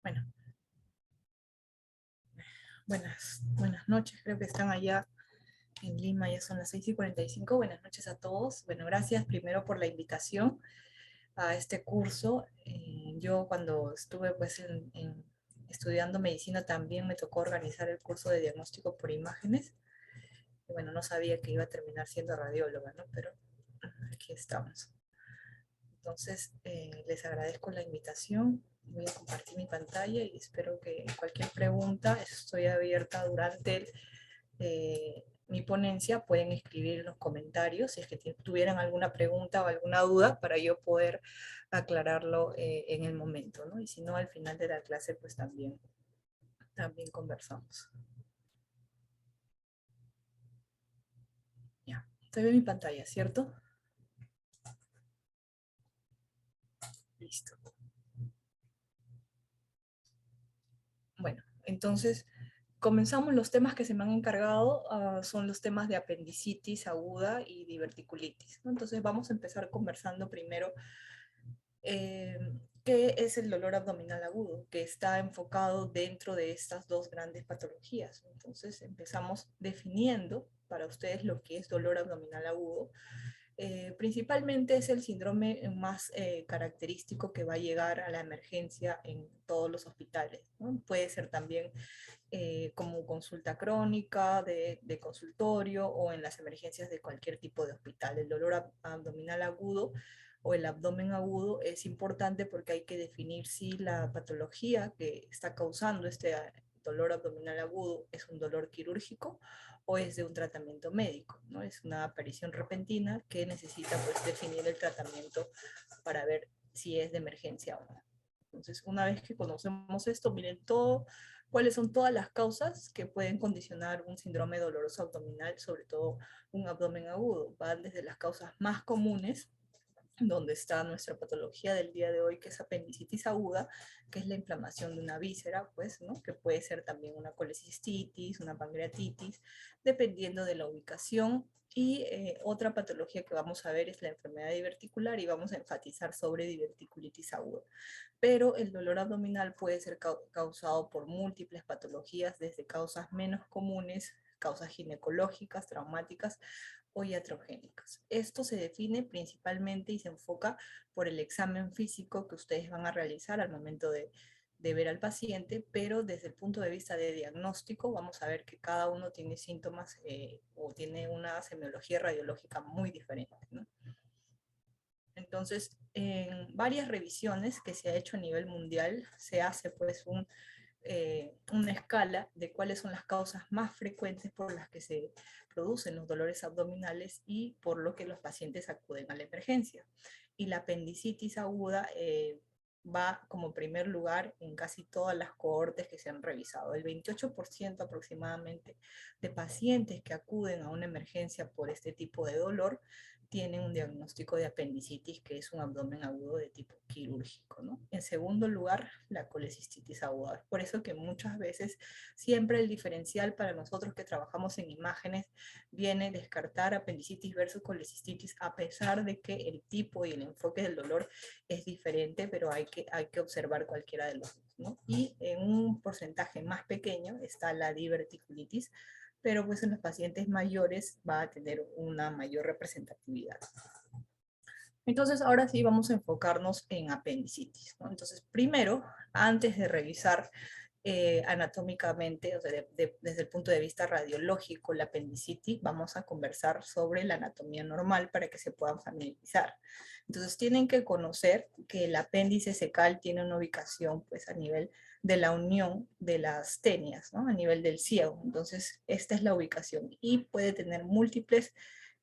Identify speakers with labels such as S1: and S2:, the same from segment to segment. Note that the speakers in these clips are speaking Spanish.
S1: Bueno, buenas noches, creo que están allá en Lima, ya son las 6:45. Buenas noches a todos. Bueno, gracias primero por la invitación a este curso. Yo cuando estuve pues estudiando medicina también me tocó organizar el curso de diagnóstico por imágenes. Y bueno, no sabía que iba a terminar siendo radióloga, ¿no? Pero aquí estamos. Entonces, les agradezco la invitación. Voy a compartir mi pantalla y espero que cualquier pregunta, estoy abierta durante mi ponencia, pueden escribir en los comentarios si es que tuvieran alguna pregunta o alguna duda para yo poder aclararlo en el momento, ¿no? Y si no, al final de la clase, pues también conversamos. Ya, estoy en mi pantalla, ¿cierto? Listo. Bueno, entonces comenzamos. Los temas que se me han encargado son los temas de apendicitis aguda y diverticulitis, ¿no? Entonces vamos a empezar conversando primero eh, qué es el dolor abdominal agudo, que está enfocado dentro de estas dos grandes patologías. Entonces empezamos definiendo para ustedes lo que es dolor abdominal agudo. Principalmente es el síndrome más característico que va a llegar a la emergencia en todos los hospitales, ¿no? Puede ser también como consulta crónica de consultorio o en las emergencias de cualquier tipo de hospital. El dolor abdominal agudo o el abdomen agudo es importante porque hay que definir si la patología que está causando este dolor abdominal agudo es un dolor quirúrgico o es de un tratamiento médico, ¿no? Es una aparición repentina que necesita pues definir el tratamiento para ver si es de emergencia o no. Entonces, una vez que conocemos esto, miren cuáles son todas las causas que pueden condicionar un síndrome doloroso abdominal, sobre todo un abdomen agudo. Van desde las causas más comunes, donde está nuestra patología del día de hoy, que es apendicitis aguda, que es la inflamación de una víscera, pues, ¿no? Que puede ser también una colecistitis, una pancreatitis, dependiendo de la ubicación. Y otra patología que vamos a ver es la enfermedad diverticular y vamos a enfatizar sobre diverticulitis aguda. Pero el dolor abdominal puede ser causado por múltiples patologías, desde causas menos comunes, causas ginecológicas, traumáticas o iatrogénicas. Esto se define principalmente y se enfoca por el examen físico que ustedes van a realizar al momento de ver al paciente, pero desde el punto de vista de diagnóstico vamos a ver que cada uno tiene síntomas o tiene una semiología radiológica muy diferente, ¿no? Entonces, en varias revisiones que se ha hecho a nivel mundial, se hace pues una escala de cuáles son las causas más frecuentes por las que se producen los dolores abdominales y por lo que los pacientes acuden a la emergencia. Y la apendicitis aguda va como primer lugar en casi todas las cohortes que se han revisado. El 28% aproximadamente de pacientes que acuden a una emergencia por este tipo de dolor tienen un diagnóstico de apendicitis, que es un abdomen agudo de tipo quirúrgico, ¿no? En segundo lugar, la colecistitis aguda. Por eso que muchas veces siempre el diferencial para nosotros que trabajamos en imágenes viene descartar apendicitis versus colecistitis, a pesar de que el tipo y el enfoque del dolor es diferente, pero hay que observar cualquiera de los dos, ¿no? Y en un porcentaje más pequeño está la diverticulitis, pero pues en los pacientes mayores va a tener una mayor representatividad. Entonces, ahora sí vamos a enfocarnos en apendicitis, ¿no? Entonces, primero, antes de revisar anatómicamente, o sea, desde el punto de vista radiológico, la apendicitis, vamos a conversar sobre la anatomía normal para que se puedan familiarizar. Entonces, tienen que conocer que el apéndice secal tiene una ubicación, pues, a nivel de la unión de las tenias, ¿no? A nivel del ciego. Entonces, esta es la ubicación y puede tener múltiples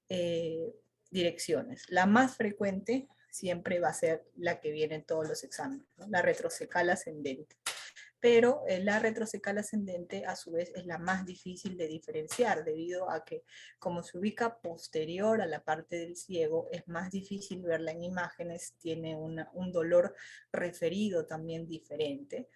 S1: eh, direcciones. La más frecuente siempre va a ser la que viene en todos los exámenes, ¿no? La retrocecal ascendente. Pero la retrocecal ascendente a su vez es la más difícil de diferenciar debido a que como se ubica posterior a la parte del ciego, es más difícil verla en imágenes, tiene un dolor referido también diferente.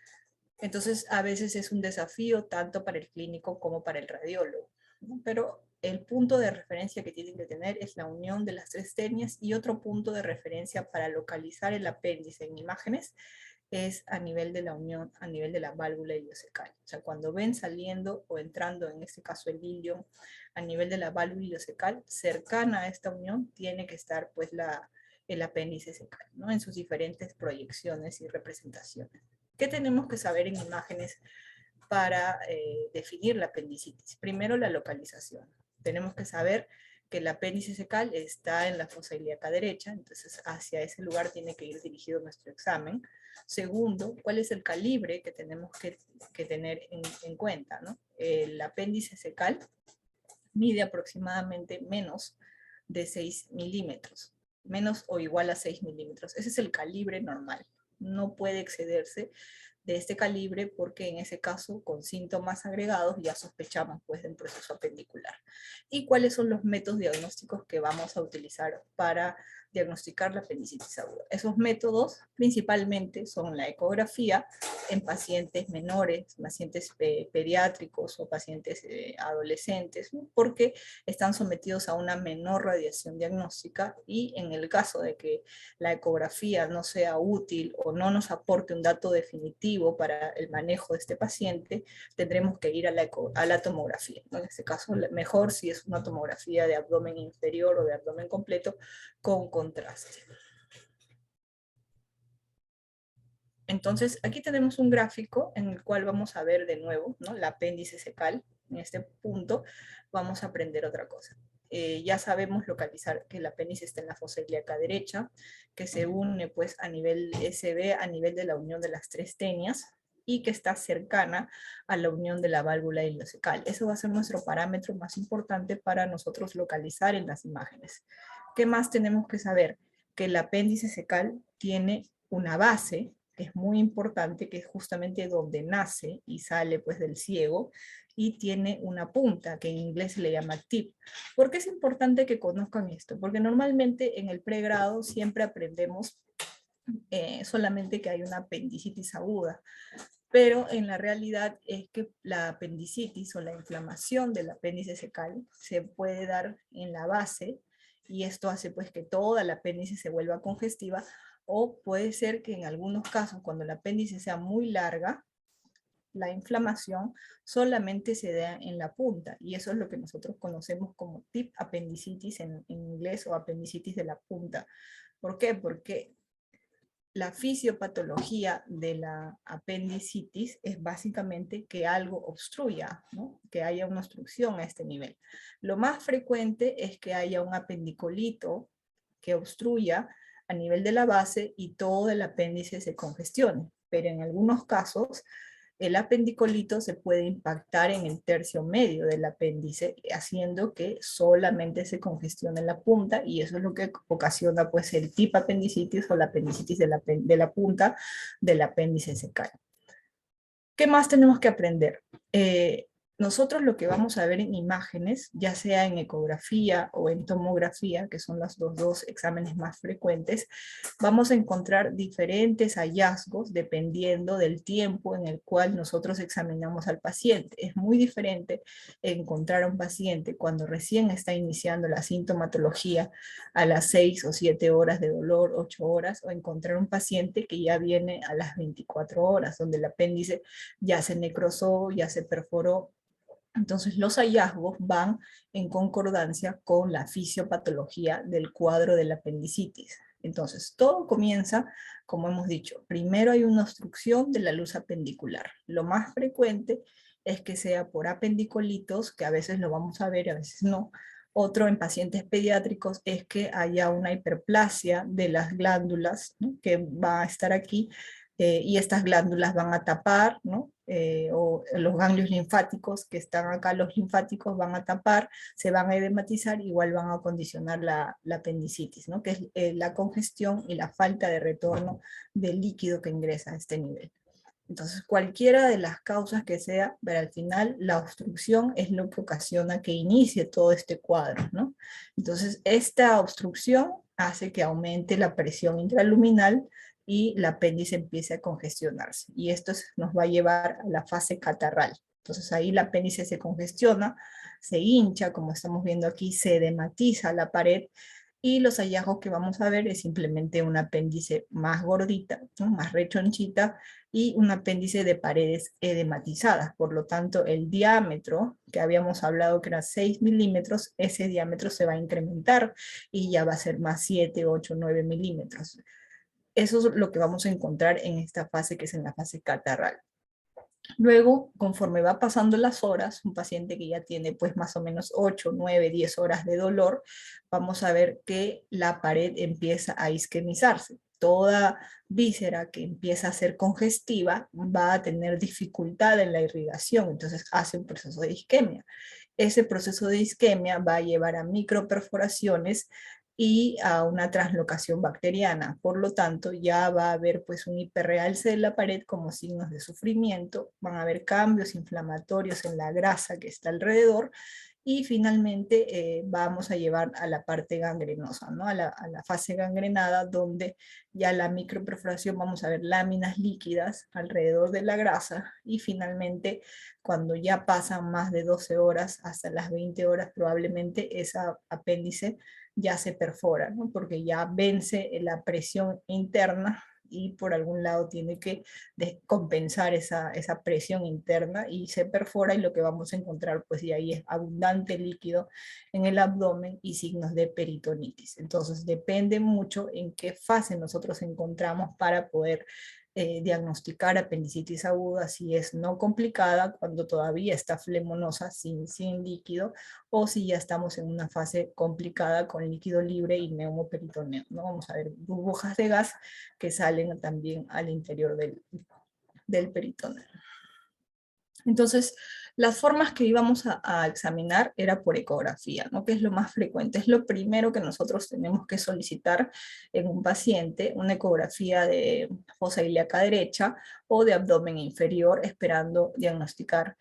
S1: Entonces, a veces es un desafío tanto para el clínico como para el radiólogo, ¿no? Pero el punto de referencia que tienen que tener es la unión de las tres tenias, y otro punto de referencia para localizar el apéndice en imágenes es a nivel de la unión, a nivel de la válvula ileocecal. O sea, cuando ven saliendo o entrando, en este caso el ilion, a nivel de la válvula ileocecal, cercana a esta unión tiene que estar pues el apéndice cecal, ¿no? En sus diferentes proyecciones y representaciones. ¿Qué tenemos que saber en imágenes para definir la apendicitis? Primero, la localización. Tenemos que saber que el apéndice cecal está en la fosa ilíaca derecha, entonces hacia ese lugar tiene que ir dirigido nuestro examen. Segundo, ¿cuál es el calibre que tenemos que tener en cuenta, ¿no? El apéndice cecal mide aproximadamente menos de 6 milímetros, menos o igual a 6 milímetros. Ese es el calibre normal. No puede excederse de este calibre porque en ese caso con síntomas agregados ya sospechamos pues del proceso apendicular. ¿Y cuáles son los métodos diagnósticos que vamos a utilizar para diagnosticar la apendicitis aguda? Esos métodos principalmente son la ecografía en pacientes menores, pacientes pediátricos o pacientes adolescentes, ¿no? Porque están sometidos a una menor radiación diagnóstica y en el caso de que la ecografía no sea útil o no nos aporte un dato definitivo para el manejo de este paciente, tendremos que ir a la tomografía, ¿no? En este caso, mejor si es una tomografía de abdomen inferior o de abdomen completo con contraste. Entonces, aquí tenemos un gráfico en el cual vamos a ver de nuevo, ¿no?, la apéndice cecal. En este punto vamos a aprender otra cosa. Ya sabemos localizar que el apéndice está en la fosa ilíaca derecha, que se une pues a nivel SB, a nivel de la unión de las tres tenias, y que está cercana a la unión de la válvula ileocecal. Eso va a ser nuestro parámetro más importante para nosotros localizar en las imágenes. ¿Qué más tenemos que saber? Que el apéndice cecal tiene una base, que es muy importante, que es justamente donde nace y sale pues del ciego, y tiene una punta, que en inglés se le llama tip. ¿Por qué es importante que conozcan esto? Porque normalmente en el pregrado siempre aprendemos solamente que hay una apendicitis aguda, pero en la realidad es que la apendicitis o la inflamación del apéndice cecal se puede dar en la base, y esto hace pues que toda la apéndice se vuelva congestiva, o puede ser que en algunos casos, cuando la apéndice sea muy larga, la inflamación solamente se da en la punta, y eso es lo que nosotros conocemos como tip apendicitis en inglés, o apendicitis de la punta. ¿Por qué? Porque la fisiopatología de la apendicitis es básicamente que algo obstruya, ¿no?, que haya una obstrucción a este nivel. Lo más frecuente es que haya un apendicolito que obstruya a nivel de la base y todo el apéndice se congestione, pero en algunos casos el apendicolito se puede impactar en el tercio medio del apéndice, haciendo que solamente se congestione la punta, y eso es lo que ocasiona pues el tipo apendicitis o la apendicitis de la punta del apéndice cecal. ¿Qué más tenemos que aprender? Nosotros lo que vamos a ver en imágenes, ya sea en ecografía o en tomografía, que son los dos exámenes más frecuentes, vamos a encontrar diferentes hallazgos dependiendo del tiempo en el cual nosotros examinamos al paciente. Es muy diferente encontrar a un paciente cuando recién está iniciando la sintomatología a las 6 o 7 horas de dolor, 8 horas, o encontrar un paciente que ya viene a las 24 horas, donde el apéndice ya se necrosó, ya se perforó. Entonces los hallazgos van en concordancia con la fisiopatología del cuadro de la apendicitis. Entonces todo comienza, como hemos dicho, primero hay una obstrucción de la luz apendicular. Lo más frecuente es que sea por apendicolitos, que a veces lo vamos a ver, a veces no. Otro en pacientes pediátricos es que haya una hiperplasia de las glándulas, ¿no?, que va a estar aquí, y estas glándulas van a tapar, ¿no?, o los ganglios linfáticos que están acá, los linfáticos van a tapar, se van a edematizar, igual van a condicionar la apendicitis, ¿no?, que es la congestión y la falta de retorno del líquido que ingresa a este nivel. Entonces, cualquiera de las causas que sea, pero al final la obstrucción es lo que ocasiona que inicie todo este cuadro, ¿no? Entonces, esta obstrucción hace que aumente la presión intraluminal y la apéndice empiece a congestionarse. Y esto nos va a llevar a la fase catarral. Entonces, ahí la apéndice se congestiona, se hincha, como estamos viendo aquí, se edematiza la pared, Y los hallazgos que vamos a ver es simplemente un apéndice más gordita, ¿no? Más rechonchita, y un apéndice de paredes edematizadas. Por lo tanto, el diámetro que habíamos hablado que era 6 milímetros, ese diámetro se va a incrementar y ya va a ser más 7, 8, 9 milímetros. Eso es lo que vamos a encontrar en esta fase, que es en la fase catarral. Luego, conforme va pasando las horas, un paciente que ya tiene pues más o menos 8, 9, 10 horas de dolor, vamos a ver que la pared empieza a isquemizarse. Toda víscera que empieza a ser congestiva va a tener dificultad en la irrigación, entonces hace un proceso de isquemia. Ese proceso de isquemia va a llevar a microperforaciones y a una translocación bacteriana. Por lo tanto, ya va a haber pues un hiperrealce de la pared como signos de sufrimiento, van a haber cambios inflamatorios en la grasa que está alrededor, y finalmente vamos a llevar a la parte gangrenosa, ¿no? A la fase gangrenada, donde ya la microperforación vamos a ver láminas líquidas alrededor de la grasa, y finalmente cuando ya pasan más de 12 horas hasta las 20 horas, probablemente esa apéndice ya se perfora, ¿no? Porque ya vence la presión interna y por algún lado tiene que compensar esa presión interna, y se perfora, y lo que vamos a encontrar pues de ahí es abundante líquido en el abdomen y signos de peritonitis. Entonces depende mucho en qué fase nosotros encontramos para poder diagnosticar apendicitis aguda, si es no complicada, cuando todavía está flemonosa sin líquido, o si ya estamos en una fase complicada con líquido libre y neumoperitoneo, ¿no? Vamos a ver burbujas de gas que salen también al interior del peritoneo. Entonces, las formas que íbamos a examinar era por ecografía, ¿no? Que es lo más frecuente, es lo primero que nosotros tenemos que solicitar en un paciente, una ecografía de fosa ilíaca derecha o de abdomen inferior, esperando diagnosticar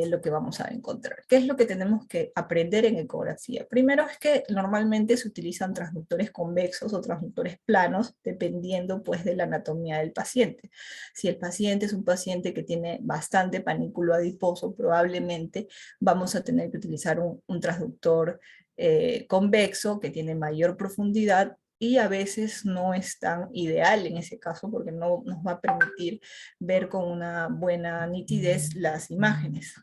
S1: lo que vamos a encontrar. ¿Qué es lo que tenemos que aprender en ecografía? Primero es que normalmente se utilizan transductores convexos o transductores planos, dependiendo pues de la anatomía del paciente. Si el paciente es un paciente que tiene bastante panículo adiposo, probablemente vamos a tener que utilizar un transductor convexo que tiene mayor profundidad, y a veces no es tan ideal en ese caso porque no nos va a permitir ver con una buena nitidez las imágenes.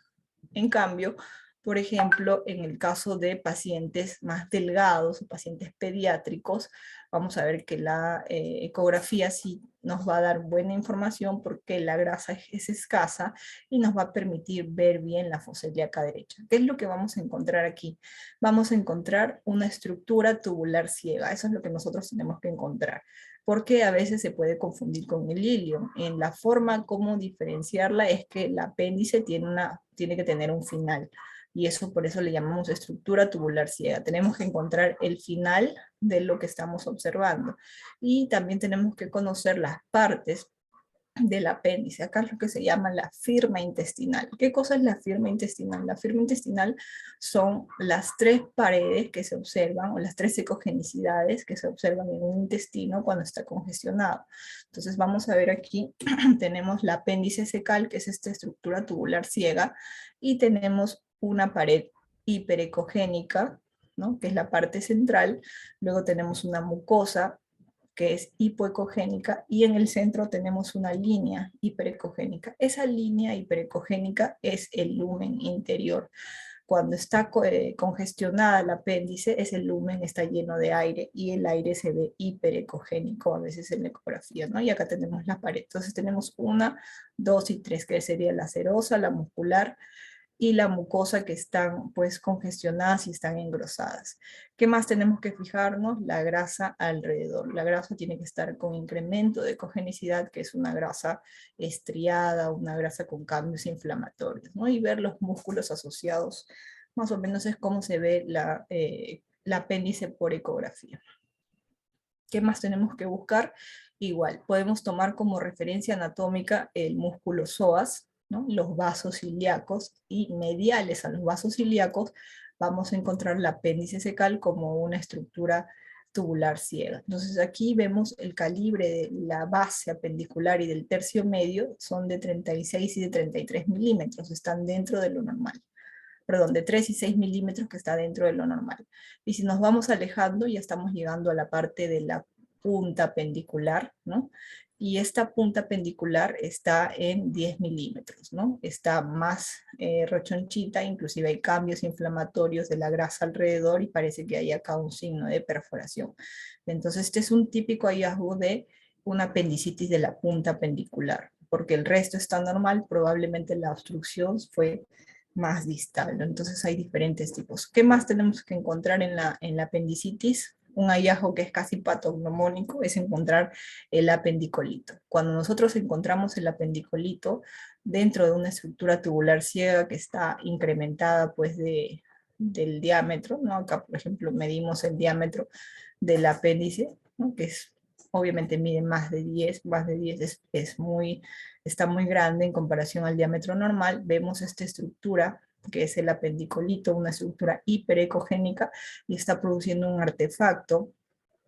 S1: En cambio, por ejemplo, en el caso de pacientes más delgados o pacientes pediátricos, vamos a ver que la ecografía sí nos va a dar buena información porque la grasa es escasa y nos va a permitir ver bien la fosa ilíaca derecha. ¿Qué es lo que vamos a encontrar aquí? Vamos a encontrar una estructura tubular ciega, eso es lo que nosotros tenemos que encontrar, porque a veces se puede confundir con el ilio. En la forma como diferenciarla es que el apéndice tiene que tener un final, y eso por eso le llamamos estructura tubular ciega. Tenemos que encontrar el final de lo que estamos observando, y también tenemos que conocer las partes del apéndice. Acá es lo que se llama la firma intestinal. ¿Qué cosa es la firma intestinal? La firma intestinal son las tres paredes que se observan, o las tres ecogenicidades que se observan en un intestino cuando está congestionado. Entonces vamos a ver aquí, tenemos la apéndice cecal, que es esta estructura tubular ciega, y tenemos una pared hiperecogénica, ¿no? Que es la parte central. Luego tenemos una mucosa que es hipoecogénica, y en el centro tenemos una línea hiperecogénica. Esa línea hiperecogénica es el lumen interior. Cuando está congestionada el apéndice, ese lumen está lleno de aire y el aire se ve hiperecogénico a veces en la ecografía, ¿no? Y acá tenemos la pared. Entonces tenemos 1, 2 y 3, que sería la serosa, la muscular y la mucosa, que están pues congestionadas y están engrosadas. ¿Qué más tenemos que fijarnos? La grasa alrededor. La grasa tiene que estar con incremento de ecogenicidad, que es una grasa estriada, una grasa con cambios inflamatorios, ¿no? Y ver los músculos asociados, más o menos es como se ve la apéndice por ecografía. ¿Qué más tenemos que buscar? Igual, podemos tomar como referencia anatómica el músculo psoas, ¿no? Los vasos ilíacos, y mediales a los vasos ilíacos vamos a encontrar la apéndice cecal como una estructura tubular ciega. Entonces aquí vemos el calibre de la base apendicular y del tercio medio, son de 36 y de 33 milímetros, están dentro de lo normal. perdón, de 3 y 6 milímetros que está dentro de lo normal. Y si nos vamos alejando, ya estamos llegando a la parte de la punta pendicular, ¿no? Y esta punta pendicular está en 10 milímetros, ¿no? Está más rechonchita, inclusive hay cambios inflamatorios de la grasa alrededor y parece que hay acá un signo de perforación. Entonces, este es un típico hallazgo de una apendicitis de la punta pendicular, porque el resto está normal, probablemente la obstrucción fue más distal, ¿no? Entonces hay diferentes tipos. ¿Qué más tenemos que encontrar en la apendicitis? Un hallazgo que es casi patognomónico es encontrar el apendicolito. Cuando nosotros encontramos el apendicolito dentro de una estructura tubular ciega que está incrementada pues del diámetro, ¿no? Acá por ejemplo medimos el diámetro del apéndice, ¿no? Que es, obviamente mide más de 10 está muy grande en comparación al diámetro normal. Vemos esta estructura que es el apendicolito, una estructura hiperecogénica, y está produciendo un artefacto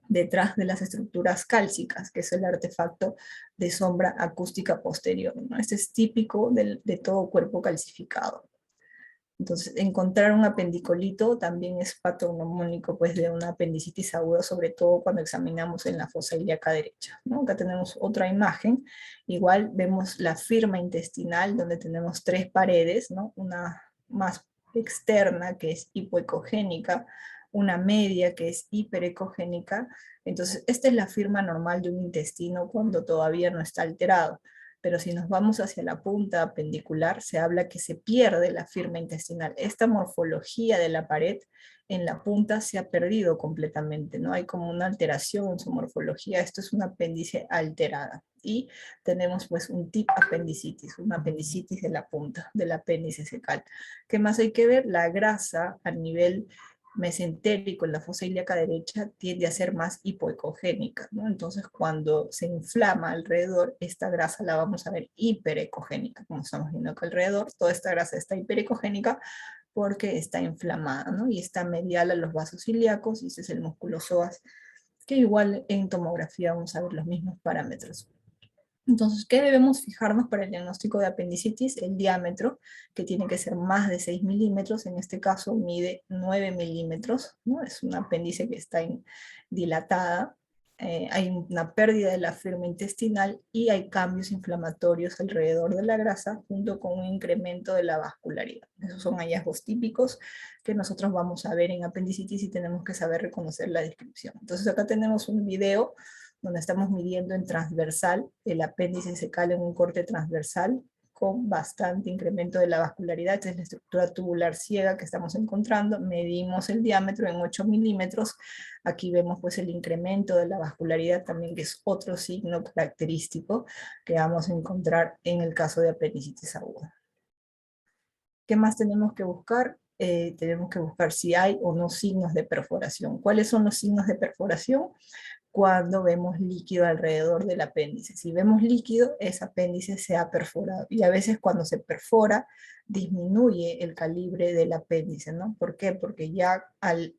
S1: detrás de las estructuras cálcicas, que es el artefacto de sombra acústica posterior, ¿no? Este es típico de todo cuerpo calcificado. Entonces, encontrar un apendicolito también es patognomónico pues, de una apendicitis aguda, sobre todo cuando examinamos en la fosa ilíaca derecha, ¿no? Acá tenemos otra imagen. Igual vemos la firma intestinal, donde tenemos tres paredes, ¿no? Una más externa, que es hipoecogénica, una media, que es hiperecogénica. Entonces, esta es la firma normal de un intestino cuando todavía no está alterado. Pero si nos vamos hacia la punta apendicular, se habla que se pierde la firma intestinal. Esta morfología de la pared en la punta se ha perdido completamente, ¿no? Hay como una alteración en su morfología. Esto es una apéndice alterada. Y tenemos pues un tip apendicitis, una apendicitis de la punta, del apéndice secal. ¿Qué más hay que ver? La grasa a nivel mesentérico en la fosa ilíaca derecha tiende a ser más hipoecogénica, ¿no? Entonces, cuando se inflama alrededor, esta grasa la vamos a ver hiperecogénica, como estamos viendo acá alrededor, toda esta grasa está hiperecogénica porque está inflamada, ¿no? Y está medial a los vasos ilíacos, y ese es el músculo psoas, que igual en tomografía vamos a ver los mismos parámetros. Entonces, ¿qué debemos fijarnos para el diagnóstico de apendicitis? El diámetro, que tiene que ser más de 6 milímetros, en este caso mide 9 milímetros, ¿no? Es un apéndice que está dilatada, hay una pérdida de la firma intestinal y hay cambios inflamatorios alrededor de la grasa junto con un incremento de la vascularidad. Esos son hallazgos típicos que nosotros vamos a ver en apendicitis y tenemos que saber reconocer la descripción. Entonces acá tenemos un video donde estamos midiendo en transversal el apéndice secal en un corte transversal con bastante incremento de la vascularidad. Esta es la estructura tubular ciega que estamos encontrando. Medimos el diámetro en 8 milímetros. Aquí vemos pues el incremento de la vascularidad también, que es otro signo característico que vamos a encontrar en el caso de apendicitis aguda. ¿Qué más tenemos que buscar? Tenemos que buscar si hay o no signos de perforación. ¿Cuáles son los signos de perforación? Cuando vemos líquido alrededor del apéndice. Si vemos líquido, ese apéndice se ha perforado. Y a veces cuando se perfora, disminuye el calibre del apéndice, ¿no? ¿Por qué? Porque ya al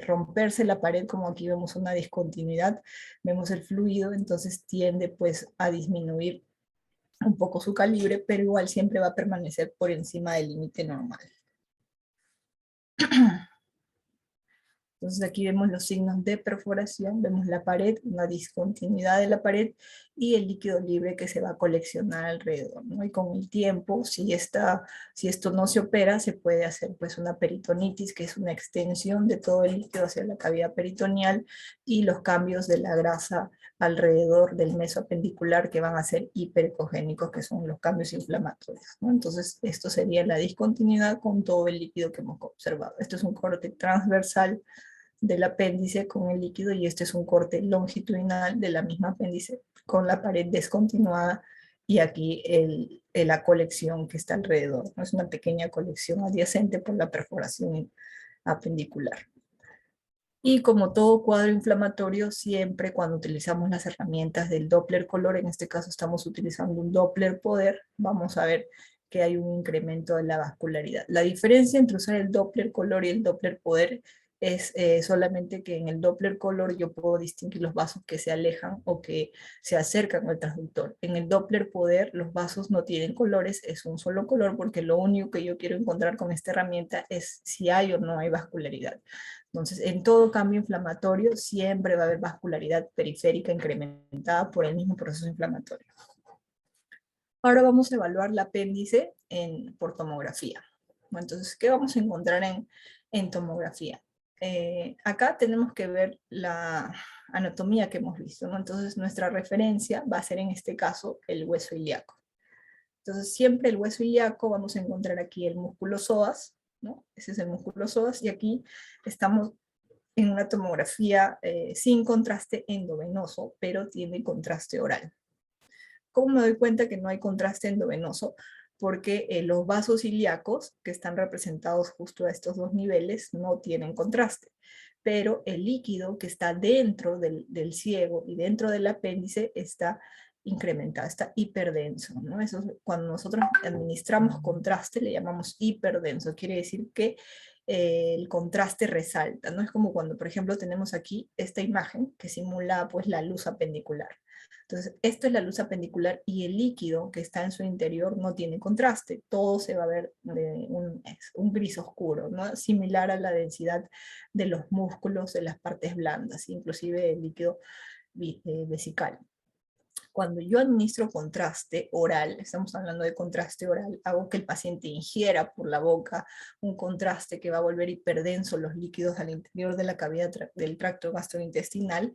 S1: romperse la pared, como aquí vemos una discontinuidad, vemos el fluido, entonces tiende pues a disminuir un poco su calibre, pero igual siempre va a permanecer por encima del límite normal. Entonces aquí vemos los signos de perforación, vemos la pared, una discontinuidad de la pared y el líquido libre que se va a coleccionar alrededor, ¿no? Y con el tiempo, si esto no se opera, se puede hacer pues una peritonitis, que es una extensión de todo el líquido hacia la cavidad peritoneal, y los cambios de la grasa alrededor del meso apendicular que van a ser hiperecogénicos, que son los cambios inflamatorios, ¿no? Entonces esto sería la discontinuidad con todo el líquido que hemos observado. Esto es un corte transversal del apéndice con el líquido, y este es un corte longitudinal de la misma apéndice con la pared descontinuada y aquí la colección que está alrededor, ¿no? Es una pequeña colección adyacente por la perforación apendicular. Y como todo cuadro inflamatorio, siempre cuando utilizamos las herramientas del Doppler color, en este caso estamos utilizando un Doppler poder, vamos a ver que hay un incremento de la vascularidad. La diferencia entre usar el Doppler color y el Doppler poder es solamente que en el Doppler color yo puedo distinguir los vasos que se alejan o que se acercan al transductor. En el Doppler poder los vasos no tienen colores, es un solo color, porque lo único que yo quiero encontrar con esta herramienta es si hay o no hay vascularidad. Entonces, en todo cambio inflamatorio siempre va a haber vascularidad periférica incrementada por el mismo proceso inflamatorio. Ahora vamos a evaluar el apéndice por tomografía. Bueno, entonces, ¿qué vamos a encontrar en tomografía? Acá tenemos que ver la anatomía que hemos visto, ¿no? Entonces, nuestra referencia va a ser en este caso el hueso ilíaco. Entonces, siempre el hueso ilíaco vamos a encontrar aquí el músculo psoas, ¿no? Ese es el músculo psoas, y aquí estamos en una tomografía sin contraste endovenoso, pero tiene contraste oral. ¿Cómo me doy cuenta que no hay contraste endovenoso? Porque los vasos ilíacos, que están representados justo a estos dos niveles, no tienen contraste. Pero el líquido que está dentro del ciego y dentro del apéndice está incrementado, está hiperdenso, ¿no? Eso, cuando nosotros administramos contraste, le llamamos hiperdenso. Quiere decir que el contraste resalta, ¿no? Es como cuando, por ejemplo, tenemos aquí esta imagen que simula pues la luz apendicular. Entonces, esto es la luz apendicular y el líquido que está en su interior no tiene contraste. Todo se va a ver de un gris oscuro, ¿no? Similar a la densidad de los músculos de las partes blandas, inclusive el líquido vesical. Cuando yo administro contraste oral, estamos hablando de contraste oral, hago que el paciente ingiera por la boca un contraste que va a volver hiperdenso los líquidos al interior de la cavidad del tracto gastrointestinal.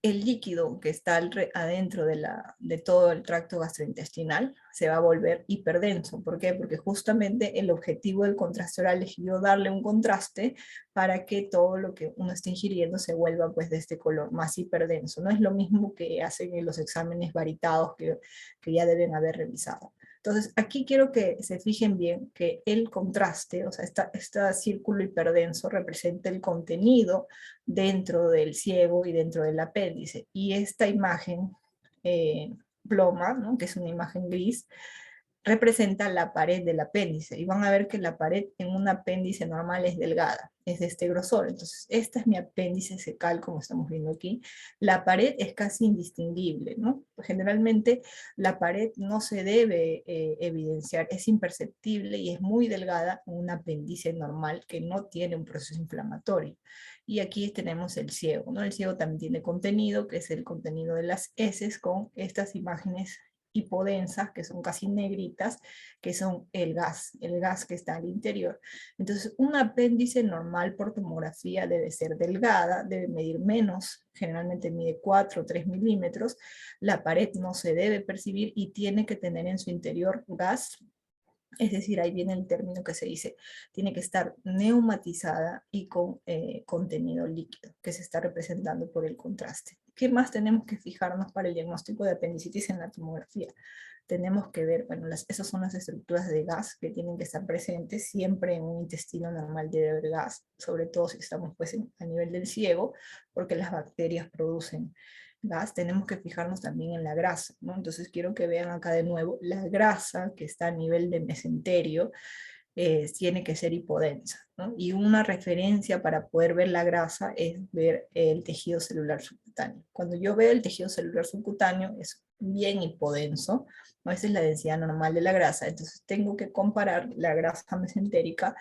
S1: El líquido que está adentro de todo el tracto gastrointestinal se va a volver hiperdenso. ¿Por qué? Porque justamente el objetivo del contraste oral es yo darle un contraste para que todo lo que uno esté ingiriendo se vuelva pues de este color más hiperdenso. No es lo mismo que hacen en los exámenes varitados que ya deben haber revisado. Entonces, aquí quiero que se fijen bien que el contraste, o sea, este círculo hiperdenso representa el contenido dentro del ciego y dentro del apéndice. Y esta imagen ploma, ¿no? Que es una imagen gris, representa la pared del apéndice. Y van a ver que la pared en un apéndice normal es delgada, es de este grosor. Entonces, este es mi apéndice secal, como estamos viendo aquí. La pared es casi indistinguible, ¿no? Generalmente la pared no se debe evidenciar, es imperceptible y es muy delgada en un apéndice normal que no tiene un proceso inflamatorio. Y aquí tenemos el ciego, ¿no? El ciego también tiene contenido, que es el contenido de las heces, con estas imágenes hipodensas, que son casi negritas, que son el gas que está al interior. Entonces, un apéndice normal por tomografía debe ser delgada, debe medir menos, generalmente mide 4 o 3 milímetros, la pared no se debe percibir y tiene que tener en su interior gas. Es decir, ahí viene el término que se dice, tiene que estar neumatizada y con contenido líquido, que se está representando por el contraste. ¿Qué más tenemos que fijarnos para el diagnóstico de apendicitis en la tomografía? Tenemos que ver, bueno, esas son las estructuras de gas que tienen que estar presentes. Siempre en un intestino normal debe haber gas, sobre todo si estamos pues a nivel del ciego, porque las bacterias producen gas. Tenemos que fijarnos también en la grasa, ¿no? Entonces quiero que vean acá de nuevo, la grasa que está a nivel de mesenterio tiene que ser hipodensa, ¿no? Y una referencia para poder ver la grasa es ver el tejido celular subcutáneo. Cuando yo veo el tejido celular subcutáneo es bien hipodenso, ¿no? Esa es la densidad normal de la grasa, entonces tengo que comparar la grasa mesentérica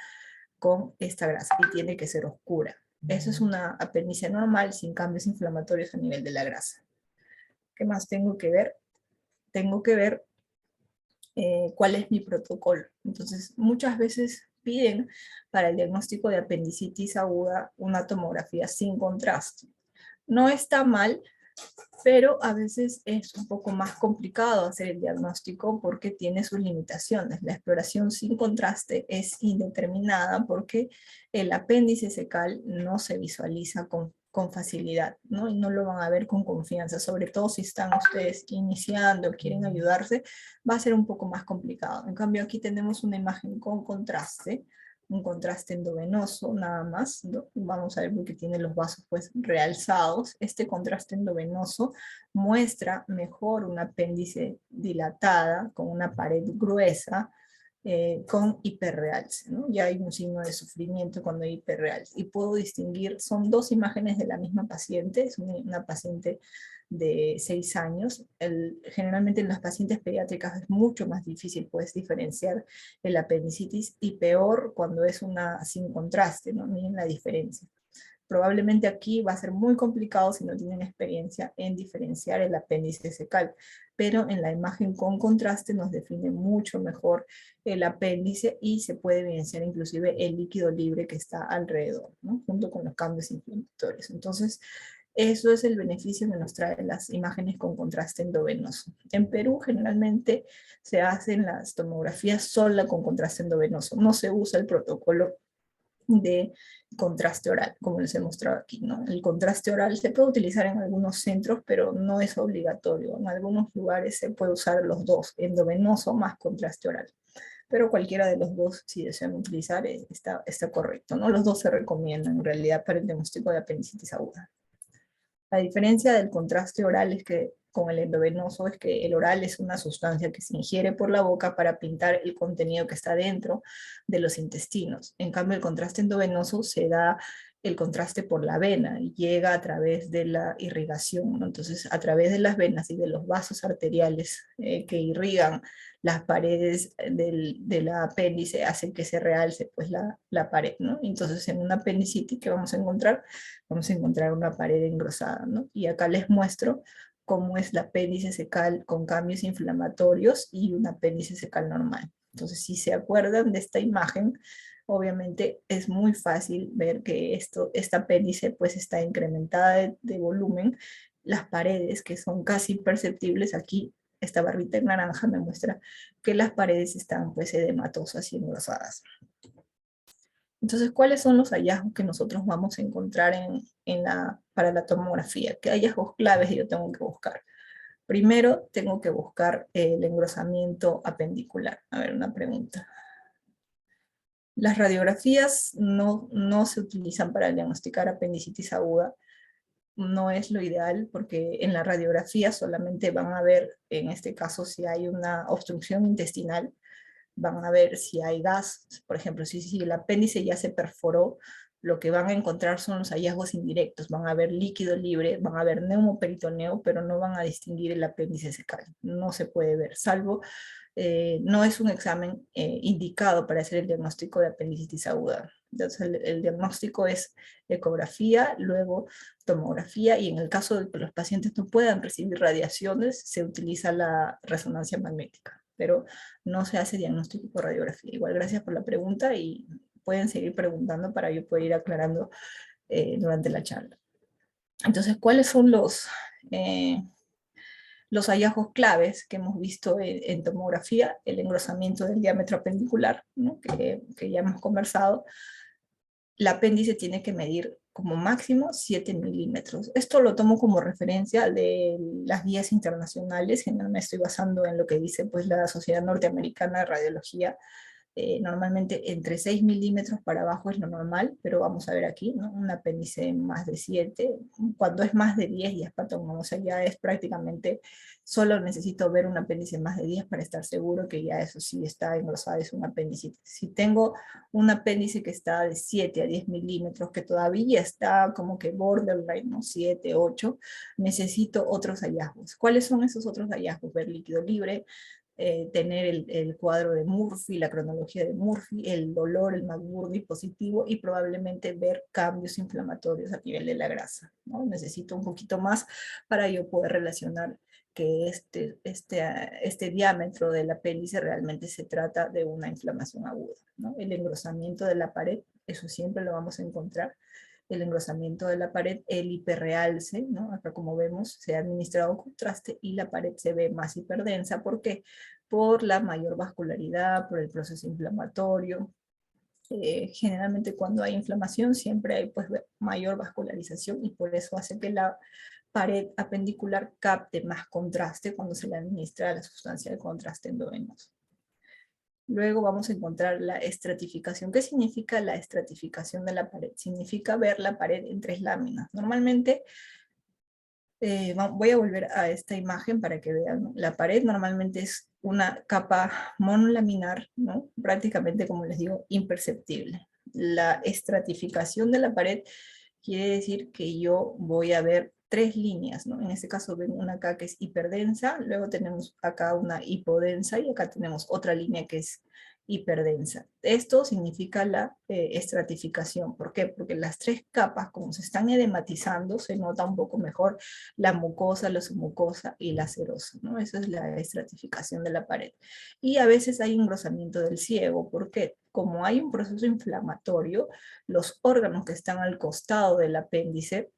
S1: con esta grasa y tiene que ser oscura. Eso es una apéndice normal sin cambios inflamatorios a nivel de la grasa. ¿Qué más tengo que ver? Tengo que ver cuál es mi protocolo. Entonces, muchas veces piden para el diagnóstico de apendicitis aguda una tomografía sin contraste. No está mal, pero a veces es un poco más complicado hacer el diagnóstico porque tiene sus limitaciones. La exploración sin contraste es indeterminada porque el apéndice secal no se visualiza con facilidad, ¿no? Y no lo van a ver con confianza, sobre todo si están ustedes iniciando, quieren ayudarse, va a ser un poco más complicado. En cambio, aquí tenemos una imagen con contraste, un contraste endovenoso nada más, ¿no? Vamos a ver porque tiene los vasos pues realzados. Este contraste endovenoso muestra mejor un apéndice dilatada con una pared gruesa, con hiperrealce, ¿no? Ya hay un signo de sufrimiento cuando hay hiperrealce. Y puedo distinguir, son dos imágenes de la misma paciente, es una paciente de 6 años. Generalmente en las pacientes pediátricas es mucho más difícil, puedes diferenciar el apendicitis, y peor cuando es una sin contraste, ¿no? Miren la diferencia. Probablemente aquí va a ser muy complicado si no tienen experiencia en diferenciar el apéndice secal, pero en la imagen con contraste nos define mucho mejor el apéndice y se puede evidenciar inclusive el líquido libre que está alrededor, ¿no? Junto con los cambios inflamatorios. Entonces, eso es el beneficio que nos traen las imágenes con contraste endovenoso. En Perú generalmente se hacen las tomografías sola con contraste endovenoso, no se usa el protocolo de contraste oral, como les he mostrado aquí, ¿no? El contraste oral se puede utilizar en algunos centros, pero no es obligatorio. En algunos lugares se puede usar los dos, endovenoso más contraste oral. Pero cualquiera de los dos, si desean utilizar, está correcto, ¿no? Los dos se recomiendan en realidad para el diagnóstico de apendicitis aguda. La diferencia del contraste oral es que con el endovenoso es que el oral es una sustancia que se ingiere por la boca para pintar el contenido que está dentro de los intestinos. En cambio, el contraste endovenoso se da el contraste por la vena y llega a través de la irrigación, ¿no? Entonces, a través de las venas y de los vasos arteriales que irrigan las paredes del apéndice hacen que se realce pues la pared, ¿no? Entonces, en una apendicitis que vamos a encontrar una pared engrosada, ¿no? Y acá les muestro cómo es la apéndice secal con cambios inflamatorios y un apéndice secal normal. Entonces, si se acuerdan de esta imagen, obviamente es muy fácil ver que esta apéndice pues está incrementada de volumen. Las paredes, que son casi imperceptibles aquí, esta barrita en naranja me muestra que las paredes están pues edematosas y engrosadas. Entonces, ¿cuáles son los hallazgos que nosotros vamos a encontrar para la tomografía? ¿Qué hallazgos claves yo tengo que buscar? Primero, tengo que buscar el engrosamiento apendicular. A ver, una pregunta. Las radiografías no se utilizan para diagnosticar apendicitis aguda. No es lo ideal porque en la radiografía solamente van a ver, en este caso, si hay una obstrucción intestinal, van a ver si hay gas, por ejemplo, si el apéndice ya se perforó, lo que van a encontrar son los hallazgos indirectos, van a ver líquido libre, van a ver neumoperitoneo, pero no van a distinguir el apéndice secal, no se puede ver, salvo, no es un examen indicado para hacer el diagnóstico de apendicitis aguda. Entonces el diagnóstico es ecografía, luego tomografía, y en el caso de que los pacientes no puedan recibir radiaciones, se utiliza la resonancia magnética, pero no se hace diagnóstico por radiografía. Igual, gracias por la pregunta y pueden seguir preguntando para yo poder ir aclarando durante la charla. Entonces, ¿cuáles son los hallazgos claves que hemos visto en tomografía? El engrosamiento del diámetro apendicular, ¿no? que ya hemos conversado. El apéndice tiene que medir como máximo 7 milímetros. Esto lo tomo como referencia de las guías internacionales, que no me estoy basando en lo que dice pues, la Sociedad Norteamericana de Radiología. Normalmente entre 6 milímetros para abajo es lo normal, pero vamos a ver aquí, ¿no? Un apéndice más de 7, cuando es más de 10 ya es patógeno, o sea, ya es prácticamente, solo necesito ver un apéndice más de 10 para estar seguro que ya eso sí está engrosado, es un apéndice. Si tengo un apéndice que está de 7 a 10 milímetros, que todavía está como que borderline, ¿no? 7, 8, necesito otros hallazgos. ¿Cuáles son esos otros hallazgos? Ver líquido libre, tener el cuadro de Murphy, la cronología de Murphy, el dolor, el McBurney positivo, y probablemente ver cambios inflamatorios a nivel de la grasa, ¿no? Necesito un poquito más para yo poder relacionar que este diámetro del apéndice realmente se trata de una inflamación aguda, ¿no? El engrosamiento de la pared, eso siempre lo vamos a encontrar. El engrosamiento de la pared, el hiperrealce, ¿no? Acá como vemos se ha administrado contraste y la pared se ve más hiperdensa. ¿Por qué? Por la mayor vascularidad, por el proceso inflamatorio. Generalmente cuando hay inflamación siempre hay pues mayor vascularización y por eso hace que la pared apendicular capte más contraste cuando se le administra la sustancia de contraste endovenoso. Luego vamos a encontrar la estratificación. ¿Qué significa la estratificación de la pared? Significa ver la pared en 3 láminas. Normalmente Voy a volver a esta imagen para que vean, ¿no? La pared normalmente es una capa monolaminar, ¿no? Prácticamente, como les digo, imperceptible. La estratificación de la pared quiere decir que yo voy a ver tres líneas, ¿no? En este caso ven una acá que es hiperdensa, luego tenemos acá una hipodensa y acá tenemos otra línea que es hiperdensa. Esto significa la estratificación. ¿Por qué? Porque las tres capas, como se están edematizando, se nota un poco mejor la mucosa, la submucosa y la serosa, ¿no? Esa es la estratificación de la pared. Y a veces hay engrosamiento del ciego. ¿Por qué? Como hay un proceso inflamatorio, los órganos que están al costado del apéndice